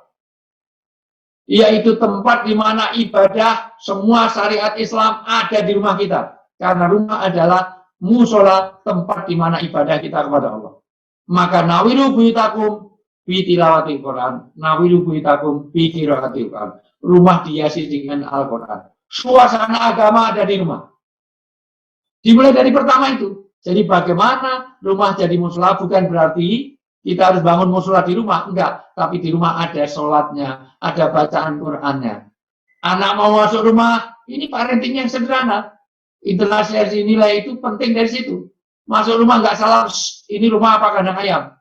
yaitu tempat di mana ibadah semua syariat Islam ada di rumah kita. Karena rumah adalah musola, tempat di mana ibadah kita kepada Allah. Maka nawilu buyutakum bi tilawatil Quran, nawilu buyutakum bi qiraatil Quran. Rumah dihiasi dengan Al-Quran. Suasana agama ada di rumah. Dimulai dari pertama itu. Jadi bagaimana rumah jadi musola bukan berarti kita harus bangun musola di rumah, enggak. Tapi di rumah ada sholatnya, ada bacaan Qurannya. Anak mau masuk rumah, ini parenting yang sederhana. Internalisasi nilai itu penting dari situ. Masuk rumah nggak salam, ini rumah apa kandang ayam?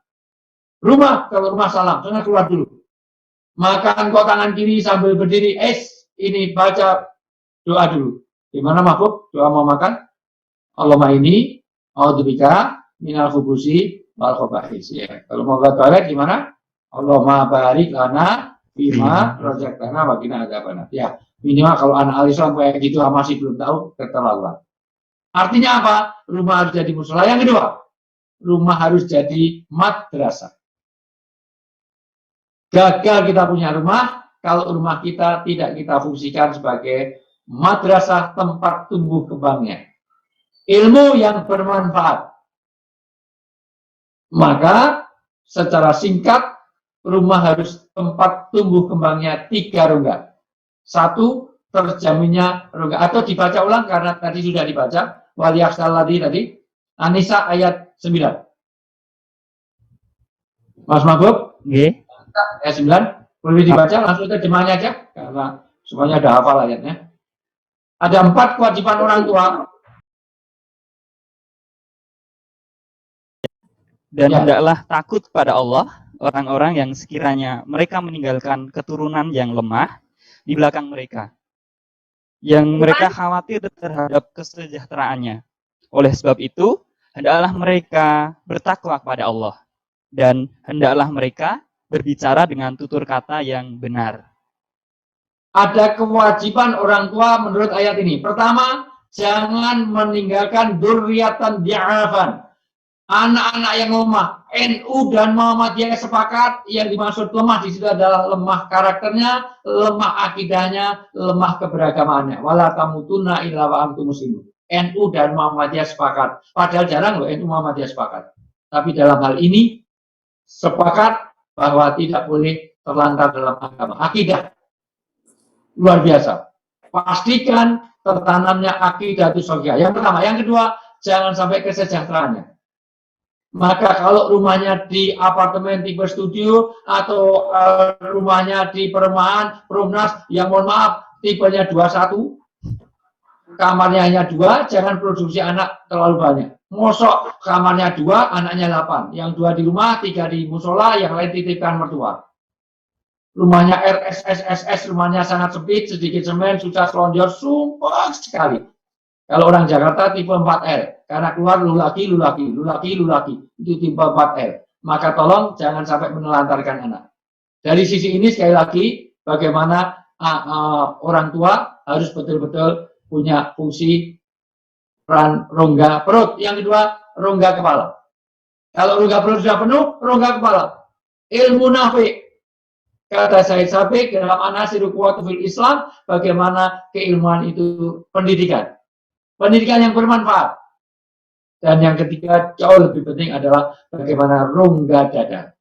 Rumah, kalau rumah salam, jangan keluar dulu. Makan kok tangan kiri sambil berdiri, ini baca doa dulu. Gimana Mahbub? Doa mau makan? Allahumma ini, a'udzubika minal khubusi wal khaba'is. Ya. Kalau mau ke toilet gimana? Allahumma barik lana bima razaqtana wa qina adzabannar. Ya, minimal kalau anak al-Islam kayak gitu masih belum tahu, keterlaluan. Artinya apa? Rumah harus jadi musola. Yang kedua, rumah harus jadi madrasah. Gagal kita punya rumah kalau rumah kita tidak kita fungsikan sebagai madrasah, tempat tumbuh kembangnya. Ilmu yang bermanfaat. Maka secara singkat, rumah harus tempat tumbuh kembangnya 3 rongga. 1, terjaminnya rongga. Atau dibaca ulang karena tadi sudah dibaca. Waliyahsalladzi tadi. An-Nisa ayat 9. Mas Mahbub? Nggih. Ayat 9. Boleh dibaca langsung terjemahnya aja. Karena semuanya ada hafal ayatnya. Ada 4 kewajiban orang tua. Dan hendaklah takut pada Allah orang-orang yang sekiranya mereka meninggalkan keturunan yang lemah di belakang mereka, yang mereka khawatir terhadap kesejahteraannya. Oleh sebab itu, hendaklah mereka bertakwa kepada Allah, dan hendaklah mereka berbicara dengan tutur kata yang benar. Ada kewajiban orang tua menurut ayat ini. Pertama, jangan meninggalkan dzurriatan di'afan. Anak-anak yang lemah, NU dan Muhammadiyah sepakat yang dimaksud lemah di situ adalah lemah karakternya, lemah akidahnya, lemah keberagamaannya. Wala tamutunna illa wa antum muslimun. NU dan Muhammadiyah sepakat. Padahal jarang loh NU Muhammadiyah sepakat. Tapi dalam hal ini sepakat bahwa tidak boleh terlantar dalam agama. Akidah luar biasa. Pastikan tertanamnya akidah itu sosial. Yang pertama, yang kedua, jangan sampai kesejahteraannya. Maka kalau rumahnya di apartemen tipe studio atau rumahnya di perumahan, perumnas, yang mohon maaf, tipenya 21, kamarnya hanya 2, jangan produksi anak terlalu banyak. Mosok kamarnya 2, anaknya 8. Yang 2 di rumah, 3 di musola, yang lain titipkan mertua. Rumahnya RSSSS, rumahnya sangat sempit, sedikit semen, susah selonjor, sumpah sekali. Kalau orang Jakarta tipe 4L, karena keluar lulaki, itu tipe 4L. Maka tolong jangan sampai menelantarkan anak. Dari sisi ini sekali lagi, bagaimana orang tua harus betul-betul punya fungsi peran rongga perut. Yang kedua, rongga kepala. Kalau rongga perut sudah penuh, rongga kepala. Ilmu nafi. Kata Said Sabiq dalam Anasirul Quwwati fil Islam, bagaimana keilmuan itu pendidikan. Pendidikan yang bermanfaat. Dan yang ketiga, jauh lebih penting adalah bagaimana rongga dada.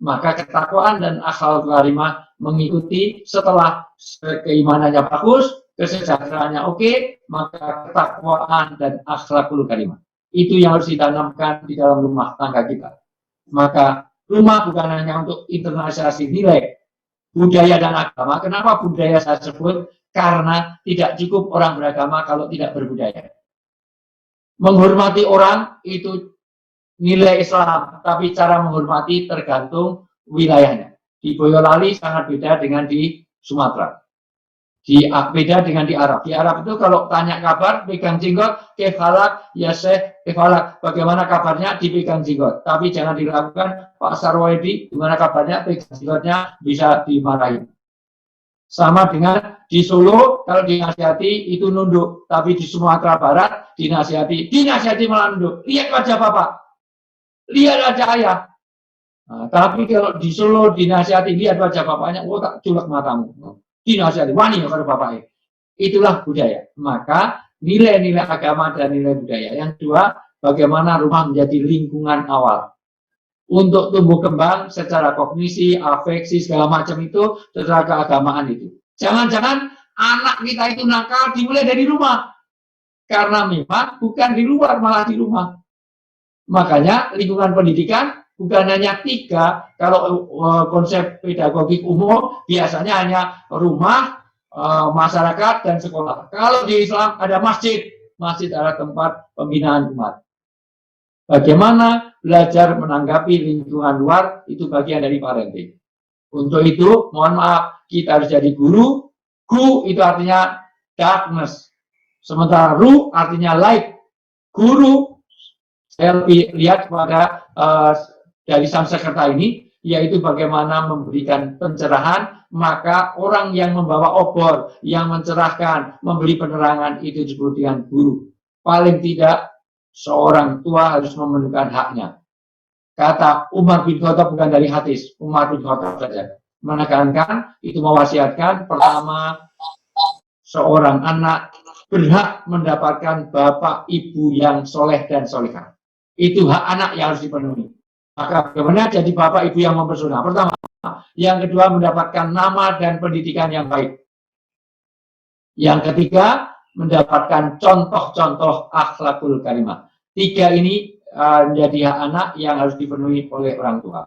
Maka ketakwaan dan akhlakul karimah mengikuti setelah keimanannya bagus, kesejahteraannya oke, maka ketakwaan dan akhlakul karimah. Itu yang harus ditanamkan di dalam rumah tangga kita. Maka rumah bukan hanya untuk internalisasi nilai, budaya dan agama. Kenapa budaya saya sebut? Karena tidak cukup orang beragama kalau tidak berbudaya. Menghormati orang itu nilai Islam, tapi cara menghormati tergantung wilayahnya. Di Boyolali sangat beda dengan di Sumatera. Beda dengan di Arab. Di Arab itu kalau tanya kabar, pegang jenggot, kefalak, ya syekh, kefalak. Bagaimana kabarnya? Dipegang jenggot. Tapi jangan dilakukan, Pak Sarwaidi, gimana kabarnya? Pegang jenggotnya, bisa dimarahin. Sama dengan di Solo, kalau dinasihati itu nunduk. Tapi di Sumatera Barat, dinasihati malah nunduk. Lihat wajah Bapak. Lihat wajah ayah. Nah, tapi kalau di Solo dinasihati, lihat wajah bapaknya, oh tak culek matamu. Dinasihati, wani ya kalau bapaknya. Itulah budaya. Maka nilai-nilai agama dan nilai budaya. Yang kedua, bagaimana rumah menjadi lingkungan awal. Untuk tumbuh kembang secara kognisi, afeksi, segala macam itu, secara keagamaan itu. Jangan-jangan anak kita itu nakal dimulai dari rumah. Karena memang bukan di luar, malah di rumah. Makanya lingkungan pendidikan bukan hanya 3, kalau konsep pedagogik umum biasanya hanya rumah, masyarakat, dan sekolah. Kalau di Islam ada masjid, masjid adalah tempat pembinaan umat. Bagaimana belajar menanggapi lingkungan luar, itu bagian dari parenting. Untuk itu, mohon maaf, kita harus jadi guru. Gu itu artinya darkness. Sementara ru artinya light. Guru, saya lihat pada dari Sanskerta ini, yaitu bagaimana memberikan pencerahan, maka orang yang membawa obor, yang mencerahkan, memberi penerangan, itu disebut dengan guru. Paling tidak, seorang tua harus memenuhkan haknya. Kata Umar bin Khattab, bukan dari hadis, Umar bin Khattab saja menekankan, itu mewasiatkan, pertama, seorang anak berhak mendapatkan bapak ibu yang soleh dan solehah. Itu hak anak yang harus dipenuhi. Maka bagaimana jadi bapak ibu yang mempesona? Pertama. Yang kedua, mendapatkan nama dan pendidikan yang baik. Yang ketiga, mendapatkan contoh-contoh akhlakul karimah. 3 ini menjadi hak anak yang harus dipenuhi oleh orang tua.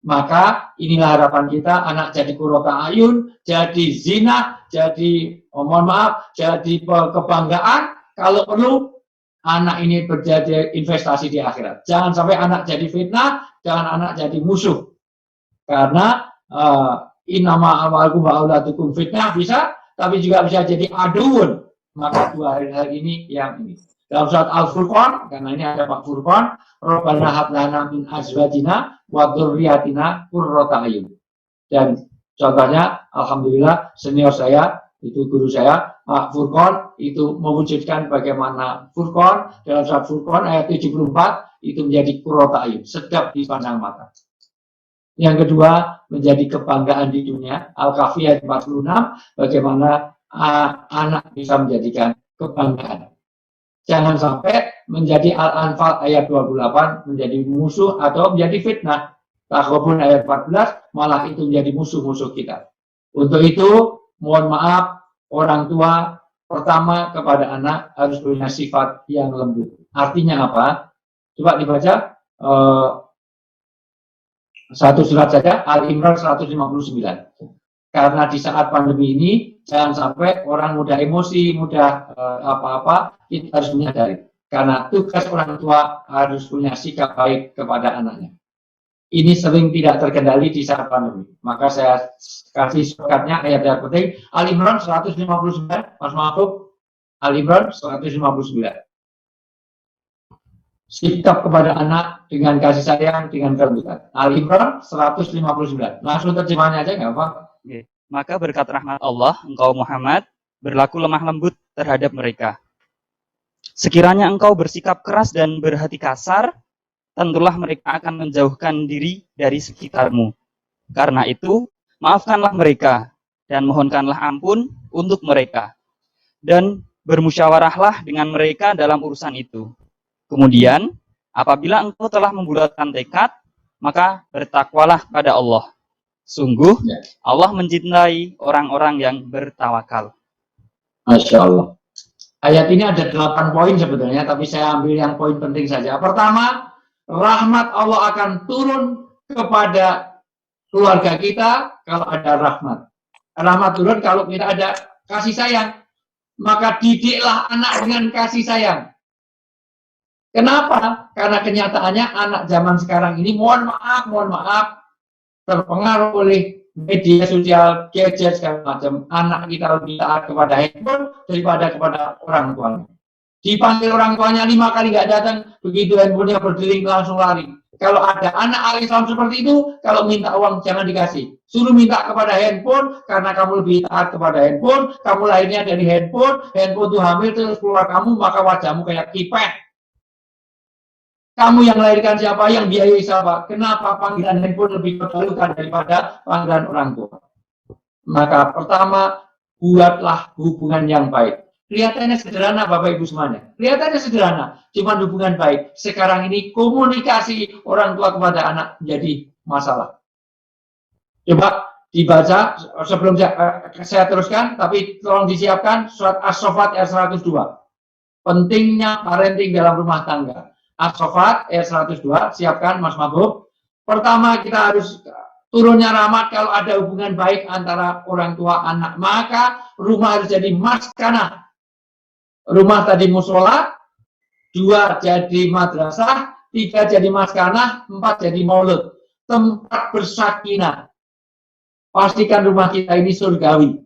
Maka inilah harapan kita, anak jadi qurrata ayun, jadi zina, jadi mohon maaf, jadi kebanggaan. Kalau perlu, anak ini berjadi investasi di akhirat. Jangan sampai anak jadi fitnah, jangan anak jadi musuh. Karena innama amwalukum wa auladukum fitnah bisa, tapi juga bisa jadi aduun. Maka 2 hal ini yang ini. Dalam surat Al-Furqan, karena ini ada Pak Furqan, Rabbana hab lana min azwajina wa dzurriyyatina qurrata ayun. Dan contohnya, alhamdulillah senior saya Itu guru saya, Pak Furqon, itu mewujudkan bagaimana Furqon, dalam surat Furqon ayat 74, itu menjadi qurrata a'yun, sedap dipandang mata. Yang kedua, menjadi kebanggaan di dunia, Al-Kahfi ayat 46, bagaimana anak bisa menjadikan kebanggaan. Jangan sampai menjadi Al-Anfal ayat 28 menjadi musuh atau menjadi fitnah. Takobun ayat 14 malah itu menjadi musuh-musuh kita. Untuk itu, mohon maaf, orang tua pertama kepada anak harus punya sifat yang lembut. Artinya apa? Coba dibaca satu surat saja, Al-Imran 159. Karena di saat pandemi ini, jangan sampai orang mudah emosi, mudah apa-apa, kita harus menyadari. Karena tugas orang tua harus punya sikap baik kepada anaknya. Ini sering tidak terkendali di saat pandemi. Maka saya kasih shortcutnya ayat yang penting. Al-Imran 159, Mas Mahfud. Al-Imran 159. Sikap kepada anak dengan kasih sayang, dengan kelembutan. Al-Imran 159. Langsung terjemahannya aja nggak apa? Maka berkat rahmat Allah, engkau Muhammad berlaku lemah lembut terhadap mereka. Sekiranya engkau bersikap keras dan berhati kasar, tentulah mereka akan menjauhkan diri dari sekitarmu. Karena itu, maafkanlah mereka dan mohonkanlah ampun untuk mereka. Dan bermusyawarahlah dengan mereka dalam urusan itu. Kemudian, apabila engkau telah membulatkan tekad, maka bertakwalah pada Allah. Sungguh, Allah mencintai orang-orang yang bertawakal. Masya Allah. Ayat ini ada 8 poin sebetulnya, tapi saya ambil yang poin penting saja. Pertama, rahmat Allah akan turun kepada keluarga kita kalau ada rahmat. Rahmat turun kalau kita ada kasih sayang. Maka didiklah anak dengan kasih sayang. Kenapa? Karena kenyataannya anak zaman sekarang ini, mohon maaf, terpengaruh oleh media sosial, gadget, segala macam. Anak kita lebih taat kepada handphone daripada kepada orang tuanya. Dipanggil orang tuanya 5 kali nggak datang, begitu handphonenya berdering langsung lari. Kalau ada anak al-Islam seperti itu, kalau minta uang jangan dikasih. Suruh minta kepada handphone, karena kamu lebih taat kepada handphone, kamu lahirnya dari handphone itu hamil, terus keluar kamu, maka wajahmu kayak kipet. Kamu yang melahirkan siapa, yang biayai siapa? Kenapa panggilan handphone lebih didahulukan daripada panggilan orang tua? Maka pertama, buatlah hubungan yang baik. Kelihatannya sederhana Bapak Ibu semuanya. Kelihatannya sederhana, cuma hubungan baik. Sekarang ini komunikasi orang tua kepada anak menjadi masalah. Coba dibaca sebelum saya teruskan, tapi tolong disiapkan surat As-Saffat ayat 102. Pentingnya parenting dalam rumah tangga. As-Saffat ayat 102, siapkan Mas Mahbub. Pertama, kita harus turunnya rahmat kalau ada hubungan baik antara orang tua anak. Maka rumah harus jadi maskanah. Rumah tadi musola, 2 jadi madrasah, 3 jadi maskanah, 4 jadi maulud. Tempat bersakinah. Pastikan rumah kita ini surgawi.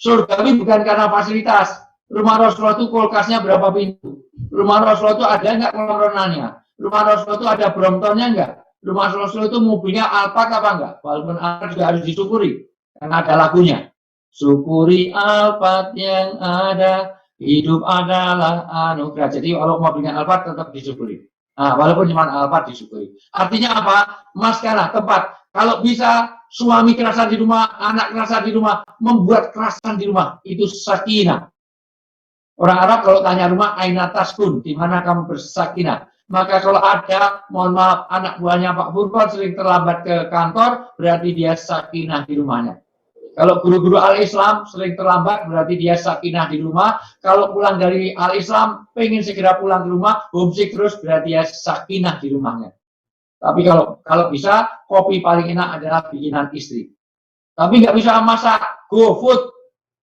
Surgawi bukan karena fasilitas. Rumah Rasulullah itu kulkasnya berapa pintu? Rumah Rasulullah itu ada nggak kolam renangnya? Rumah Rasulullah itu ada Bromptonnya nggak? Rumah Rasulullah itu mobilnya Alphard apa enggak? Walaupun Alphard juga harus disyukuri. Karena ada lagunya. Syukuri Alphard yang ada, hidup adalah anugerah. Jadi kalau mobilnya Alphard tetap disyukuri. Nah, walaupun cuma Alphard disyukuri. Artinya apa? Maskanah, tempat. Kalau bisa suami kerasan di rumah, anak kerasan di rumah, membuat kerasan di rumah. Itu sakinah. Orang Arab kalau tanya rumah, aina taskun, di mana kamu bersakinah. Maka kalau ada, mohon maaf, anak buahnya Pak Furqon sering terlambat ke kantor, berarti dia sakinah di rumahnya. Kalau guru-guru al-Islam sering terlambat, berarti dia sakinah di rumah. Kalau pulang dari al-Islam, pengen segera pulang ke rumah, homesick terus, berarti dia sakinah di rumahnya. Tapi kalau bisa, kopi paling enak adalah bikinan istri. Tapi nggak bisa masak GoFood.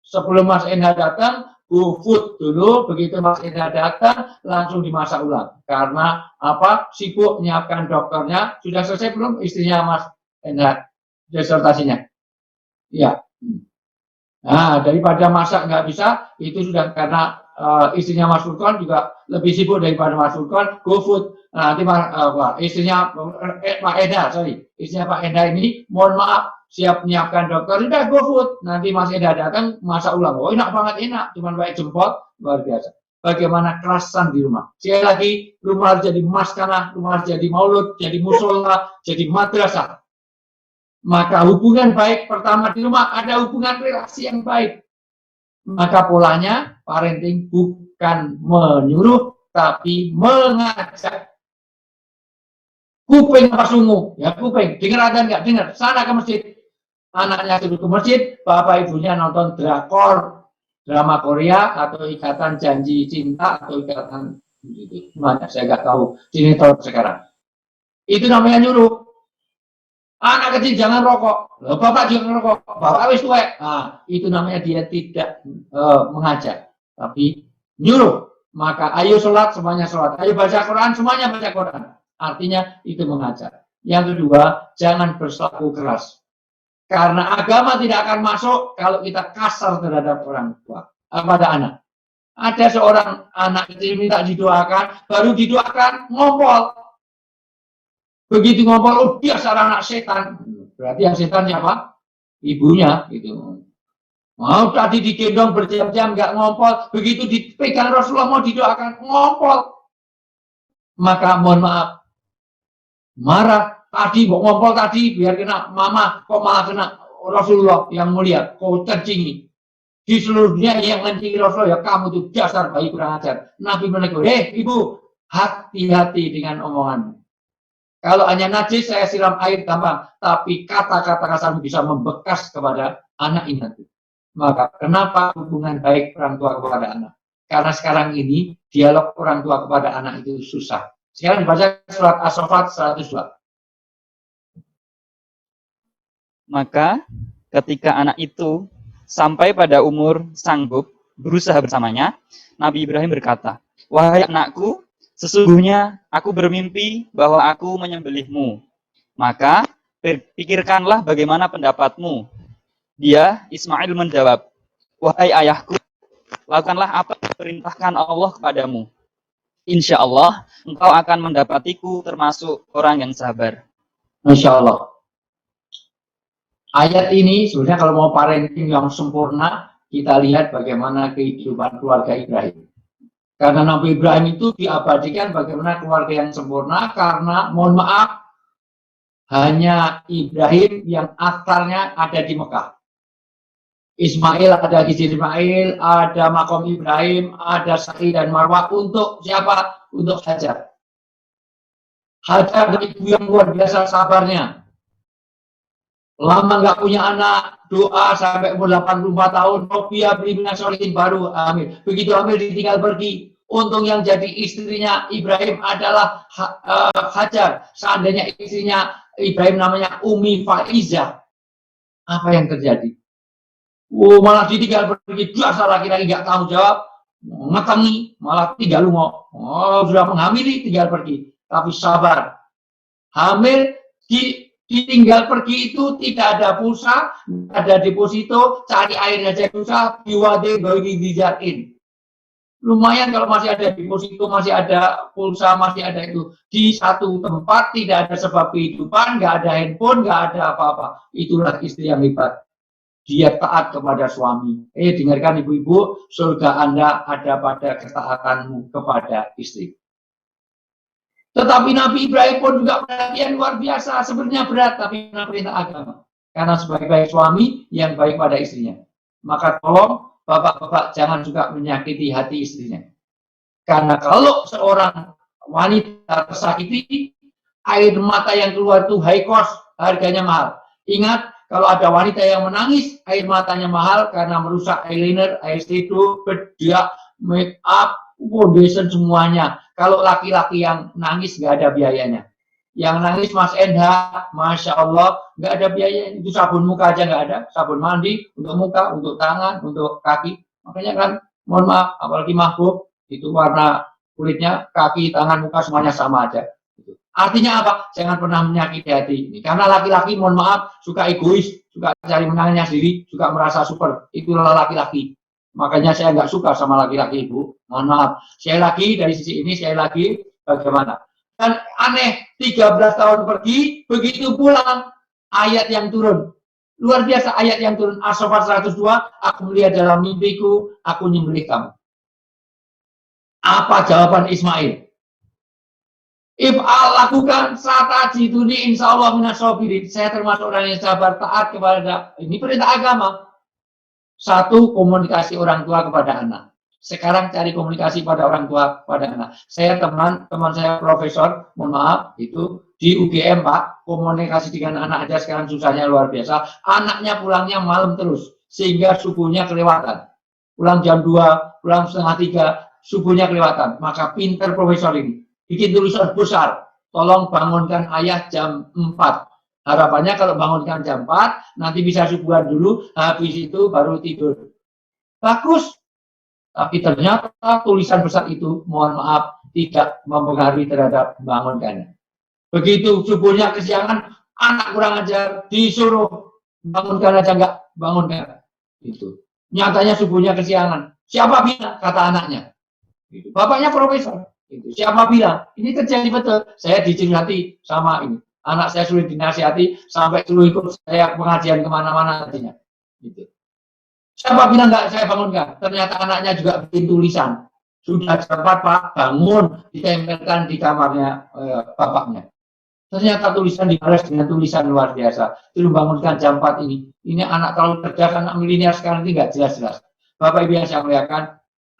Sebelum Mas Endra datang, GoFood dulu, begitu Mas Endra datang, langsung dimasak ulang. Karena apa? Sibuk menyiapkan dokternya. Sudah selesai belum istrinya Mas Endra disertasinya? Iya. Nah, daripada masak nggak bisa, itu sudah karena istrinya Mas Furqon juga lebih sibuk daripada Mas Furqon, GoFood. Nanti istrinya Pak Eda, istrinya Pak Eda ini, mohon maaf, siap menyiapkan dokter, udah GoFood. Nanti Mas Eda datang, masak ulang. Oh, enak banget, enak. Cuman pakai jempol, luar biasa. Bagaimana kerasan di rumah. Sekali lagi, rumah harus jadi maskanah, rumah harus jadi maulud, jadi musola, jadi madrasah. Maka hubungan baik pertama di rumah, ada hubungan relasi yang baik. Maka polanya, parenting bukan menyuruh, tapi mengajak. Kuping apa sungu? Ya kuping. Dengar ada nggak? Dengar. Sana ke masjid. Anaknya suruh ke masjid, bapak ibunya nonton drakor, drama Korea, atau ikatan janji cinta, atau ikatan mana? Saya nggak tahu. Sinetron sekarang. Itu namanya nyuruh. Anak kecil jangan rokok. Loh, bapak jangan rokok. Bapak wis tuwek. Nah, itu namanya dia tidak mengajak, tapi nyuruh. Maka ayo sholat, semuanya sholat. Ayo baca Quran, semuanya baca Quran. Artinya itu mengajar. Yang kedua, jangan berlaku keras. Karena agama tidak akan masuk kalau kita kasar terhadap orang tua, pada anak. Ada seorang anak kecil minta didoakan, baru didoakan, ngompol. Begitu ngompol, oh dia seorang anak setan. Berarti yang setan siapa? Ibunya. Gitu. Mau tadi digendong berjam-jam, nggak ngompol. Begitu dipegang Rasulullah mau didoakan, ngompol. Maka mohon maaf, marah tadi mau ngompol tadi biar kena mama, kok malah kena Rasulullah yang mulia, kau tercingi di seluruh dunia yang mencingi Rasulullah, ya kamu tuh dasar bayi kurang ajar. Nabi menegur, ibu, hati-hati dengan omonganmu. Kalau hanya najis saya siram air gampang, tapi kata-kata kasar bisa membekas kepada anak ini nanti. Maka kenapa hubungan baik orang tua kepada anak? Karena sekarang ini dialog orang tua kepada anak itu susah. Sekarang dibaca surat As-Saffat 102. Maka ketika anak itu sampai pada umur sanggup berusaha bersamanya, Nabi Ibrahim berkata, "Wahai anakku, sesungguhnya aku bermimpi bahwa aku menyembelihmu. Maka pikirkanlah bagaimana pendapatmu." Dia, Ismail, menjawab, "Wahai ayahku, lakukanlah apa yang diperintahkan Allah kepadamu. Insya Allah, engkau akan mendapatiku termasuk orang yang sabar." Insya Allah. Ayat ini sebenarnya kalau mau parenting yang sempurna, kita lihat bagaimana kehidupan keluarga Ibrahim. Karena Nabi Ibrahim itu diabadikan bagaimana keluarga yang sempurna, karena mohon maaf, hanya Ibrahim yang asalnya ada di Mekah. Ismail ada Hijri Ismail, ada Makom Ibrahim, ada Sa'i dan Marwah untuk siapa? Untuk Hajar. Hajar ibu yang luar biasa sabarnya. Lama nggak punya anak, doa sampai umur 84 tahun, Robia beli minyak solihin baru hamil. Begitu hamil ditinggal pergi. Untung yang jadi istrinya Ibrahim adalah Hajar. Seandainya istrinya Ibrahim namanya Umi Faizah, apa yang terjadi? Malah ditinggal pergi, dasar laki-laki nggak tanggung jawab, ngetengi, malah tinggal lungo. Sudah menghamili, tinggal pergi. Tapi sabar. Hamil, ditinggal pergi itu tidak ada pulsa, tidak ada deposito, cari air aja susah, diwade bagi dijarin. Lumayan kalau masih ada deposito, masih ada pulsa, masih ada itu. Di satu tempat tidak ada sebab kehidupan, nggak ada handphone, nggak ada apa-apa. Itulah istri yang hebat. Dia taat kepada suami. Dengarkan ibu-ibu, surga Anda ada pada ketaatanmu kepada istri. Tetapi Nabi Ibrahim pun juga perhatian luar biasa. Sebenarnya berat, tapi perintah agama. Karena sebagai suami yang baik pada istrinya. Maka tolong bapak-bapak jangan juga menyakiti hati istrinya. Karena kalau seorang wanita tersakiti, air mata yang keluar itu high cost, harganya mahal. Ingat, kalau ada wanita yang menangis, air matanya mahal karena merusak eyeliner, eyeshadow, bedak, make up, foundation semuanya. Kalau laki-laki yang nangis nggak ada biayanya. Yang nangis Mas Endha, Masya Allah, nggak ada biaya. Itu sabun muka aja nggak ada. Sabun mandi untuk muka, untuk tangan, untuk kaki. Makanya kan, mohon maaf, apalagi Mahbub, itu warna kulitnya, kaki, tangan, muka semuanya sama aja. Artinya apa? Jangan pernah menyakiti hati ini. Karena laki-laki, mohon maaf, suka egois, suka cari menangnya sendiri, suka merasa super. Itulah laki-laki. Makanya saya nggak suka sama laki-laki, Ibu. Mohon maaf. Saya lagi dari sisi ini, saya lagi bagaimana? Dan aneh, 13 tahun pergi, begitu pulang, ayat yang turun. Luar biasa ayat yang turun. As-Saffat 102, aku melihat dalam mimpiku, aku nyembelih kamu. Apa jawaban Ismail? If'al, lakukan, saat ajiduni insya Allah minasobirin. Saya termasuk orang yang sabar, taat kepada, ini perintah agama. Satu, komunikasi orang tua kepada anak. Sekarang cari komunikasi pada orang tua pada anak. Saya teman saya profesor, mohon maaf, itu di UGM Pak, komunikasi dengan anak aja sekarang susahnya luar biasa. Anaknya pulangnya malam terus, sehingga subuhnya kelewatan. Pulang jam 2, pulang setengah 3, subuhnya kelewatan. Maka pinter profesor ini. Bikin tulisan besar, tolong bangunkan ayah jam 4. Harapannya kalau bangunkan jam 4, nanti bisa subuhan dulu, habis itu baru tidur. Bagus. Tapi ternyata tulisan besar itu, mohon maaf, tidak mempengaruhi terhadap bangunkannya. Begitu subuhnya kesiangan, anak kurang ajar, disuruh bangunkan aja enggak, bangunkan. Itu. Nyatanya subuhnya kesiangan. Siapa bilang? Kata anaknya. Gitu. Bapaknya profesor. Gitu. Siapa bilang? Ini terjadi betul. Saya diceriti sama ini. Anak saya sulit dinasihati sampai suruh ikut saya pengajian kemana-mana nantinya. Gitu. Siapa bilang nggak saya bangunkan? Ternyata anaknya juga bikin tulisan. Sudah cepat Pak, bangun, ditempelkan di kamarnya bapaknya. Ternyata tulisan dibalas dengan tulisan luar biasa. Suruh bangunkan jam 4 ini. Ini anak terlalu cerdas, anak milenial sekarang ini nggak jelas-jelas. Bapak Ibu yang saya muliakan,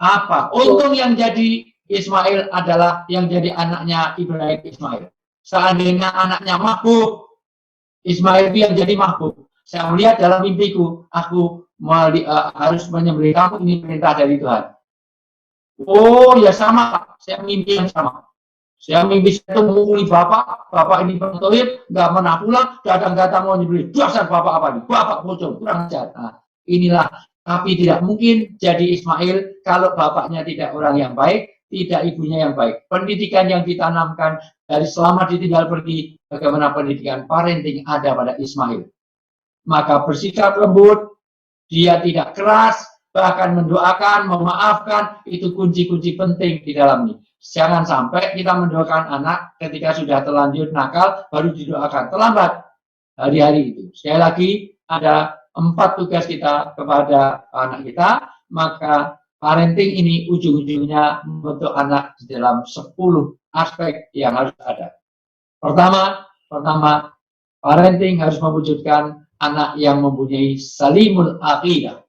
apa? Untung yang jadi Ismail adalah yang jadi anaknya Ibrahim Ismail. Seandainya anaknya Mahbub, Ismail itu yang jadi Mahbub. Saya melihat dalam mimpiku, aku harus menyembelih kamu, ini perintah dari Tuhan. Oh ya sama, saya mimpi yang sama. Saya mimpi saya itu memukuli bapak ini pentoib, nggak pernah pulang, datang-datang mau nyembelih. Dasar bapak apa nih? Bapak bocor, kurang ajar. Nah, inilah, tapi tidak mungkin jadi Ismail kalau bapaknya tidak orang yang baik, tidak ibunya yang baik. Pendidikan yang ditanamkan dari selama ditinggal pergi, bagaimana pendidikan parenting ada pada Ismail. Maka bersikap lembut, dia tidak keras, bahkan mendoakan, memaafkan, itu kunci-kunci penting di dalamnya. Jangan sampai kita mendoakan anak ketika sudah terlanjur nakal, baru didoakan. Terlambat hari-hari itu. Sekali lagi, ada 4 tugas kita kepada anak kita, maka parenting ini ujung-ujungnya membentuk anak di dalam 10 aspek yang harus ada. Pertama, parenting harus mewujudkan anak yang mempunyai salimul aqidah,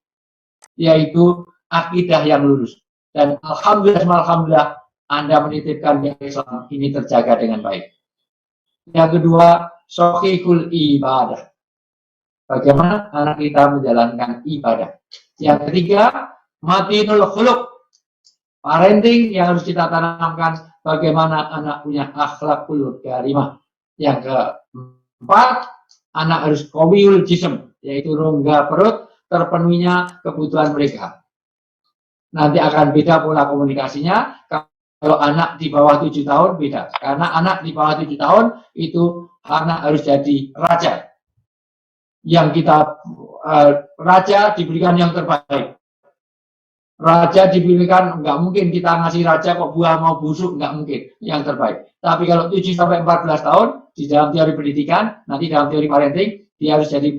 yaitu akidah yang lurus. Dan alhamdulillah Anda menitipkan Islam ini terjaga dengan baik. Yang kedua, shahihul ibadah. Bagaimana anak kita menjalankan ibadah. Yang ketiga, matinul khuluq. Parenting yang harus kita tanamkan bagaimana anak punya akhlakul karimah. Yang keempat, anak harus qawiyul jism, yaitu rongga perut terpenuhinya kebutuhan mereka. Nanti akan beda pola komunikasinya. Kalau anak di bawah 7 tahun beda. Karena anak di bawah 7 tahun itu anak harus jadi raja. Yang kita raja diberikan yang terbaik. Raja diberikan, nggak mungkin kita ngasih raja kok buah mau busuk, nggak mungkin, yang terbaik. Tapi kalau 7-14 tahun, di dalam teori pendidikan, nanti dalam teori parenting, dia harus jadi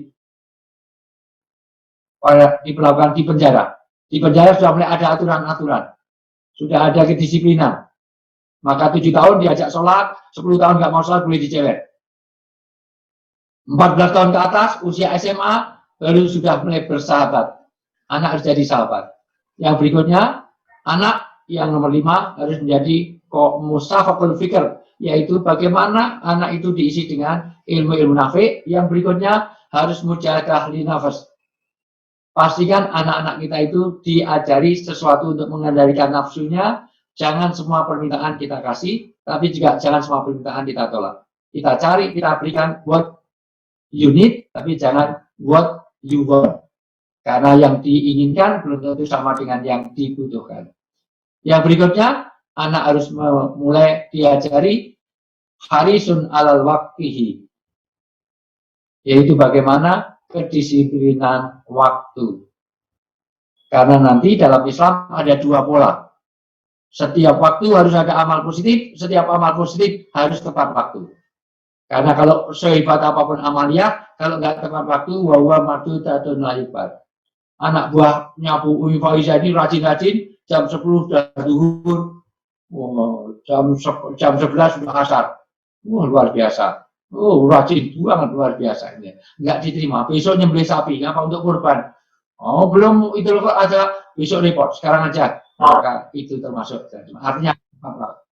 diperlakukan di penjara. Di penjara sudah mulai ada aturan-aturan, sudah ada kedisiplinan. Maka 7 tahun diajak sholat, 10 tahun nggak mau sholat boleh dicewer. 14 tahun ke atas, usia SMA, baru sudah mulai bersahabat. Anak harus jadi sahabat. Yang berikutnya, anak yang nomor 5 harus menjadi mustafakul fikr, yaitu bagaimana anak itu diisi dengan ilmu-ilmu nafi. Yang berikutnya harus mujahadah li nafas. Pastikan anak-anak kita itu diajari sesuatu untuk mengendalikan nafsunya. Jangan semua permintaan kita kasih, tapi juga jangan semua permintaan kita tolak. Kita cari, kita berikan what you need, tapi jangan what you want. Karena yang diinginkan belum tentu sama dengan yang dibutuhkan. Yang berikutnya, anak harus mulai diajari harisun alal waqtihi, yaitu bagaimana kedisiplinan waktu. Karena nanti dalam Islam ada 2 pola. Setiap waktu harus ada amal positif, setiap amal positif harus tepat waktu. Karena kalau sehebat apapun amalia, kalau nggak tepat waktu, wawa madu tatun layubat. Anak buah nyapu Umi Faiza ini rajin-rajin, jam 10 sudah zuhur, jam 11 sudah asar. Luar biasa. Rajin banget, luar biasa ini. Nggak diterima. Besok nyembelih sapi, ngapa untuk kurban? Oh, belum itu loh aja, besok report, sekarang aja. Maka itu termasuk. Artinya apa?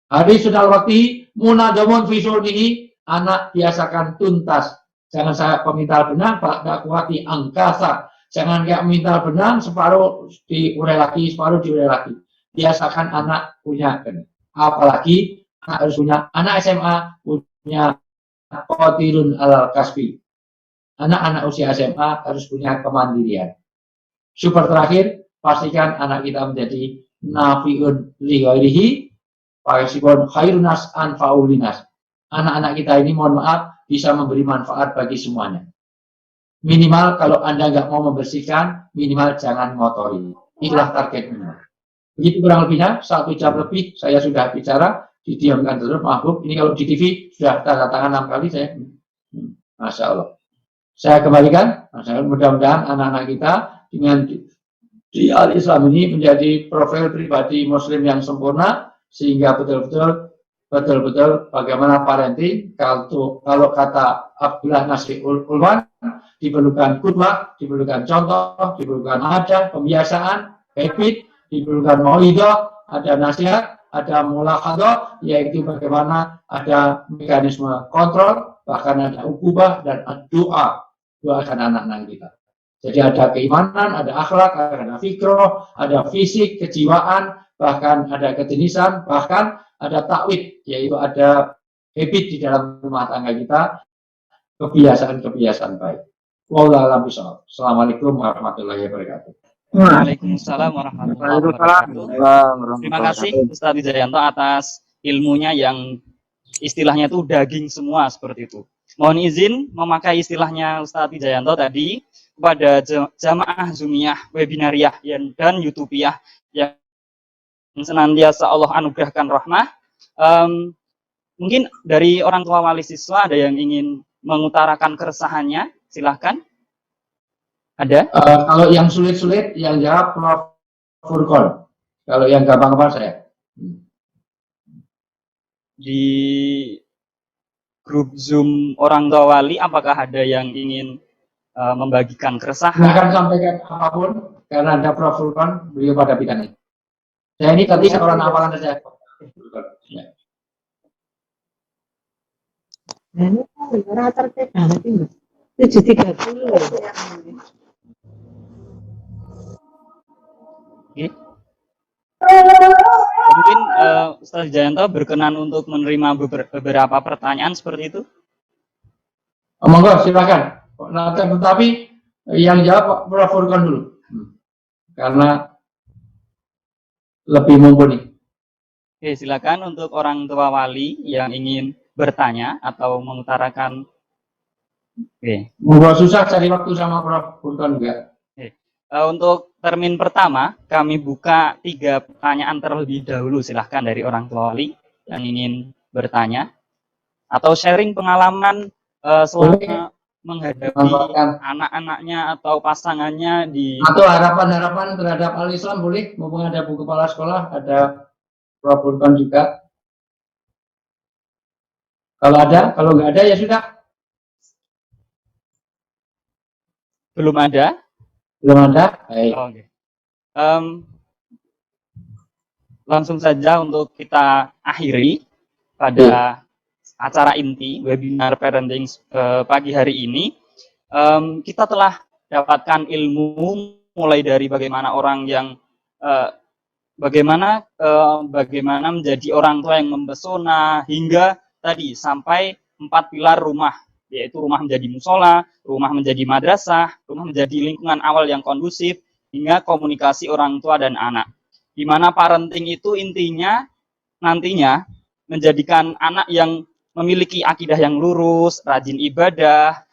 Hari sudah waktu munadamun fisurihi, anak biasakan tuntas. Jangan saya pemintal benang, Pak dakwati angkasa. Jangan kayak mintal benang, separuh diurai lagi, separuh diurai lagi. Biasakan anak punya, apalagi anak harus punya, anak SMA punya qadirun alal kasbi. Anak-anak usia SMA harus punya kemandirian. Super terakhir, pastikan anak kita menjadi nafiun li ghairihi, Pakisibon khairunas anfaulinas. Anak-anak kita ini mohon maaf bisa memberi manfaat bagi semuanya. Minimal kalau Anda nggak mau membersihkan, minimal jangan ngotori. Itulah target minimal. Begitu kurang lebihnya, 1 jam lebih saya sudah bicara, didiamkan terus, maaf Bu, ini kalau di TV sudah tanda tangan 6 kali saya. Masya Allah. Saya kembalikan, mudah-mudahan anak-anak kita dengan di Al-Islam ini menjadi profil pribadi Muslim yang sempurna, sehingga betul-betul bagaimana parenting. Kalau kata Abdullah Nasir Ulwan, diperlukan kudwah, diperlukan contoh, diperlukan adat, pembiasaan, habit, diperlukan mauidhah, ada nasihat, ada mulakhadah, yaitu bagaimana ada mekanisme kontrol, bahkan ada ukubah dan doa anak-anak kita. Jadi ada keimanan, ada akhlak, ada fikroh, ada fisik, kejiwaan, bahkan ada kejenisan, bahkan ada takwid, yaitu ada habit di dalam rumah tangga kita, kebiasaan-kebiasaan baik. Wallahu a'lam. Assalamualaikum warahmatullahi wabarakatuh. Waalaikumsalam warahmatullahi wabarakatuh. Terima kasih Ustaz Wijayanto atas ilmunya yang istilahnya itu daging semua seperti itu. Mohon izin memakai istilahnya Ustaz Wijayanto tadi kepada jamaah Zoomiyah, webinariah dan YouTubiah yang senantiasa Allah anugerahkan rahmah. Mungkin dari orang tua wali siswa ada yang ingin mengutarakan keresahannya, silahkan. Ada? Kalau yang sulit-sulit, yang jawab Prof. Furqon. Kalau yang gampang-gampang saya. Di grup Zoom orang tua wali, apakah ada yang ingin membagikan keresahan? Silakan sampaikan apapun, karena ada Prof. Furqon, beliau pada bidangnya. Saya ini tadi seorang hafalan saja. Ya. Ini rata banget ini. 730. Mungkin Ustaz Wijayanto berkenan untuk menerima beberapa pertanyaan seperti itu. Monggo silakan. Nah, tetapi yang jawab Prof. Furqon dulu, karena lebih mumpuni. Oke, silakan untuk orang tua wali yang ingin bertanya atau mengutarakan. Oke. Monggo, susah cari waktu sama Prof. Furqon juga. Untuk termin pertama, kami buka 3 pertanyaan terlebih dahulu. Silahkan dari orang tua wali yang ingin bertanya atau sharing pengalaman selama menghadapi anak-anaknya atau pasangannya di. Atau harapan-harapan terhadap Al-Islam boleh, mumpung ada Bu Kepala Sekolah, ada Prof. Furqon juga. Kalau ada, kalau nggak ada ya sudah. Belum ada? Belum ada? Baik. Oh, okay. Langsung saja untuk kita akhiri pada acara inti webinar parenting pagi hari ini. Kita telah dapatkan ilmu mulai dari bagaimana orang yang bagaimana menjadi orang tua yang mempesona, hingga tadi sampai 4 pilar rumah, yaitu rumah menjadi musola, rumah menjadi madrasah, rumah menjadi lingkungan awal yang kondusif, hingga komunikasi orang tua dan anak. Di mana parenting itu intinya nantinya menjadikan anak yang memiliki akidah yang lurus, rajin ibadah,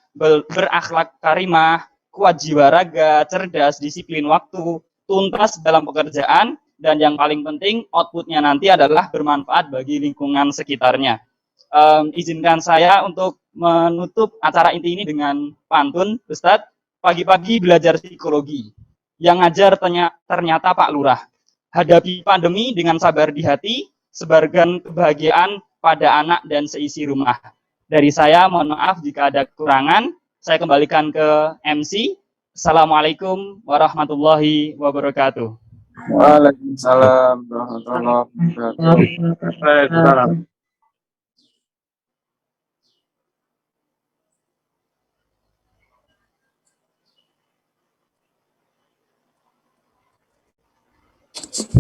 berakhlak karimah, kuat jiwa raga, cerdas, disiplin waktu, tuntas dalam pekerjaan, dan yang paling penting outputnya nanti adalah bermanfaat bagi lingkungan sekitarnya. Izinkan saya untuk menutup acara inti ini dengan pantun. Ustadz, pagi-pagi belajar psikologi, yang ngajar ternyata Pak Lurah. Hadapi pandemi dengan sabar di hati, sebarkan kebahagiaan pada anak dan seisi rumah. Dari saya, mohon maaf jika ada kekurangan. Saya kembalikan ke MC. Assalamualaikum warahmatullahi wabarakatuh. Waalaikumsalam warahmatullahi wabarakatuh.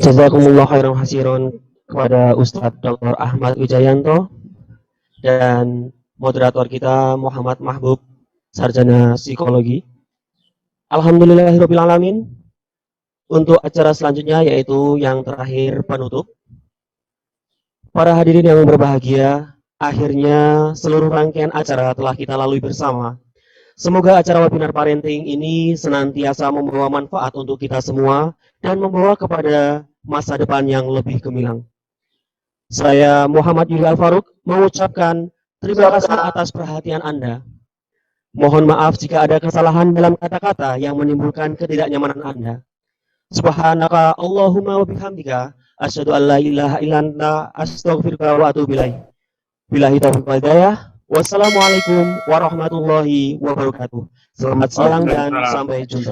Jazakumullah khairan hasiron kepada Ustadz Dr. Ahmad Wijayanto dan moderator kita Muhammad Mahbub, sarjana psikologi. Alhamdulillahirabbil alamin. Untuk acara selanjutnya yaitu yang terakhir penutup. Para hadirin yang berbahagia, akhirnya seluruh rangkaian acara telah kita lalui bersama. Semoga acara webinar parenting ini senantiasa membawa manfaat untuk kita semua dan membawa kepada masa depan yang lebih gemilang. Saya Muhammad Yuli Al-Faruq mengucapkan terima kasih atas perhatian Anda. Mohon maaf jika ada kesalahan dalam kata-kata yang menimbulkan ketidaknyamanan Anda. Subhanaka Allahumma wa bihamdika asyhadu an la ilaha illa anta astaghfiruka wa atubu ilaik. Billahi taufiq wal hidayah. Wassalamualaikum warahmatullahi wabarakatuh. Selamat siang dan sampai jumpa.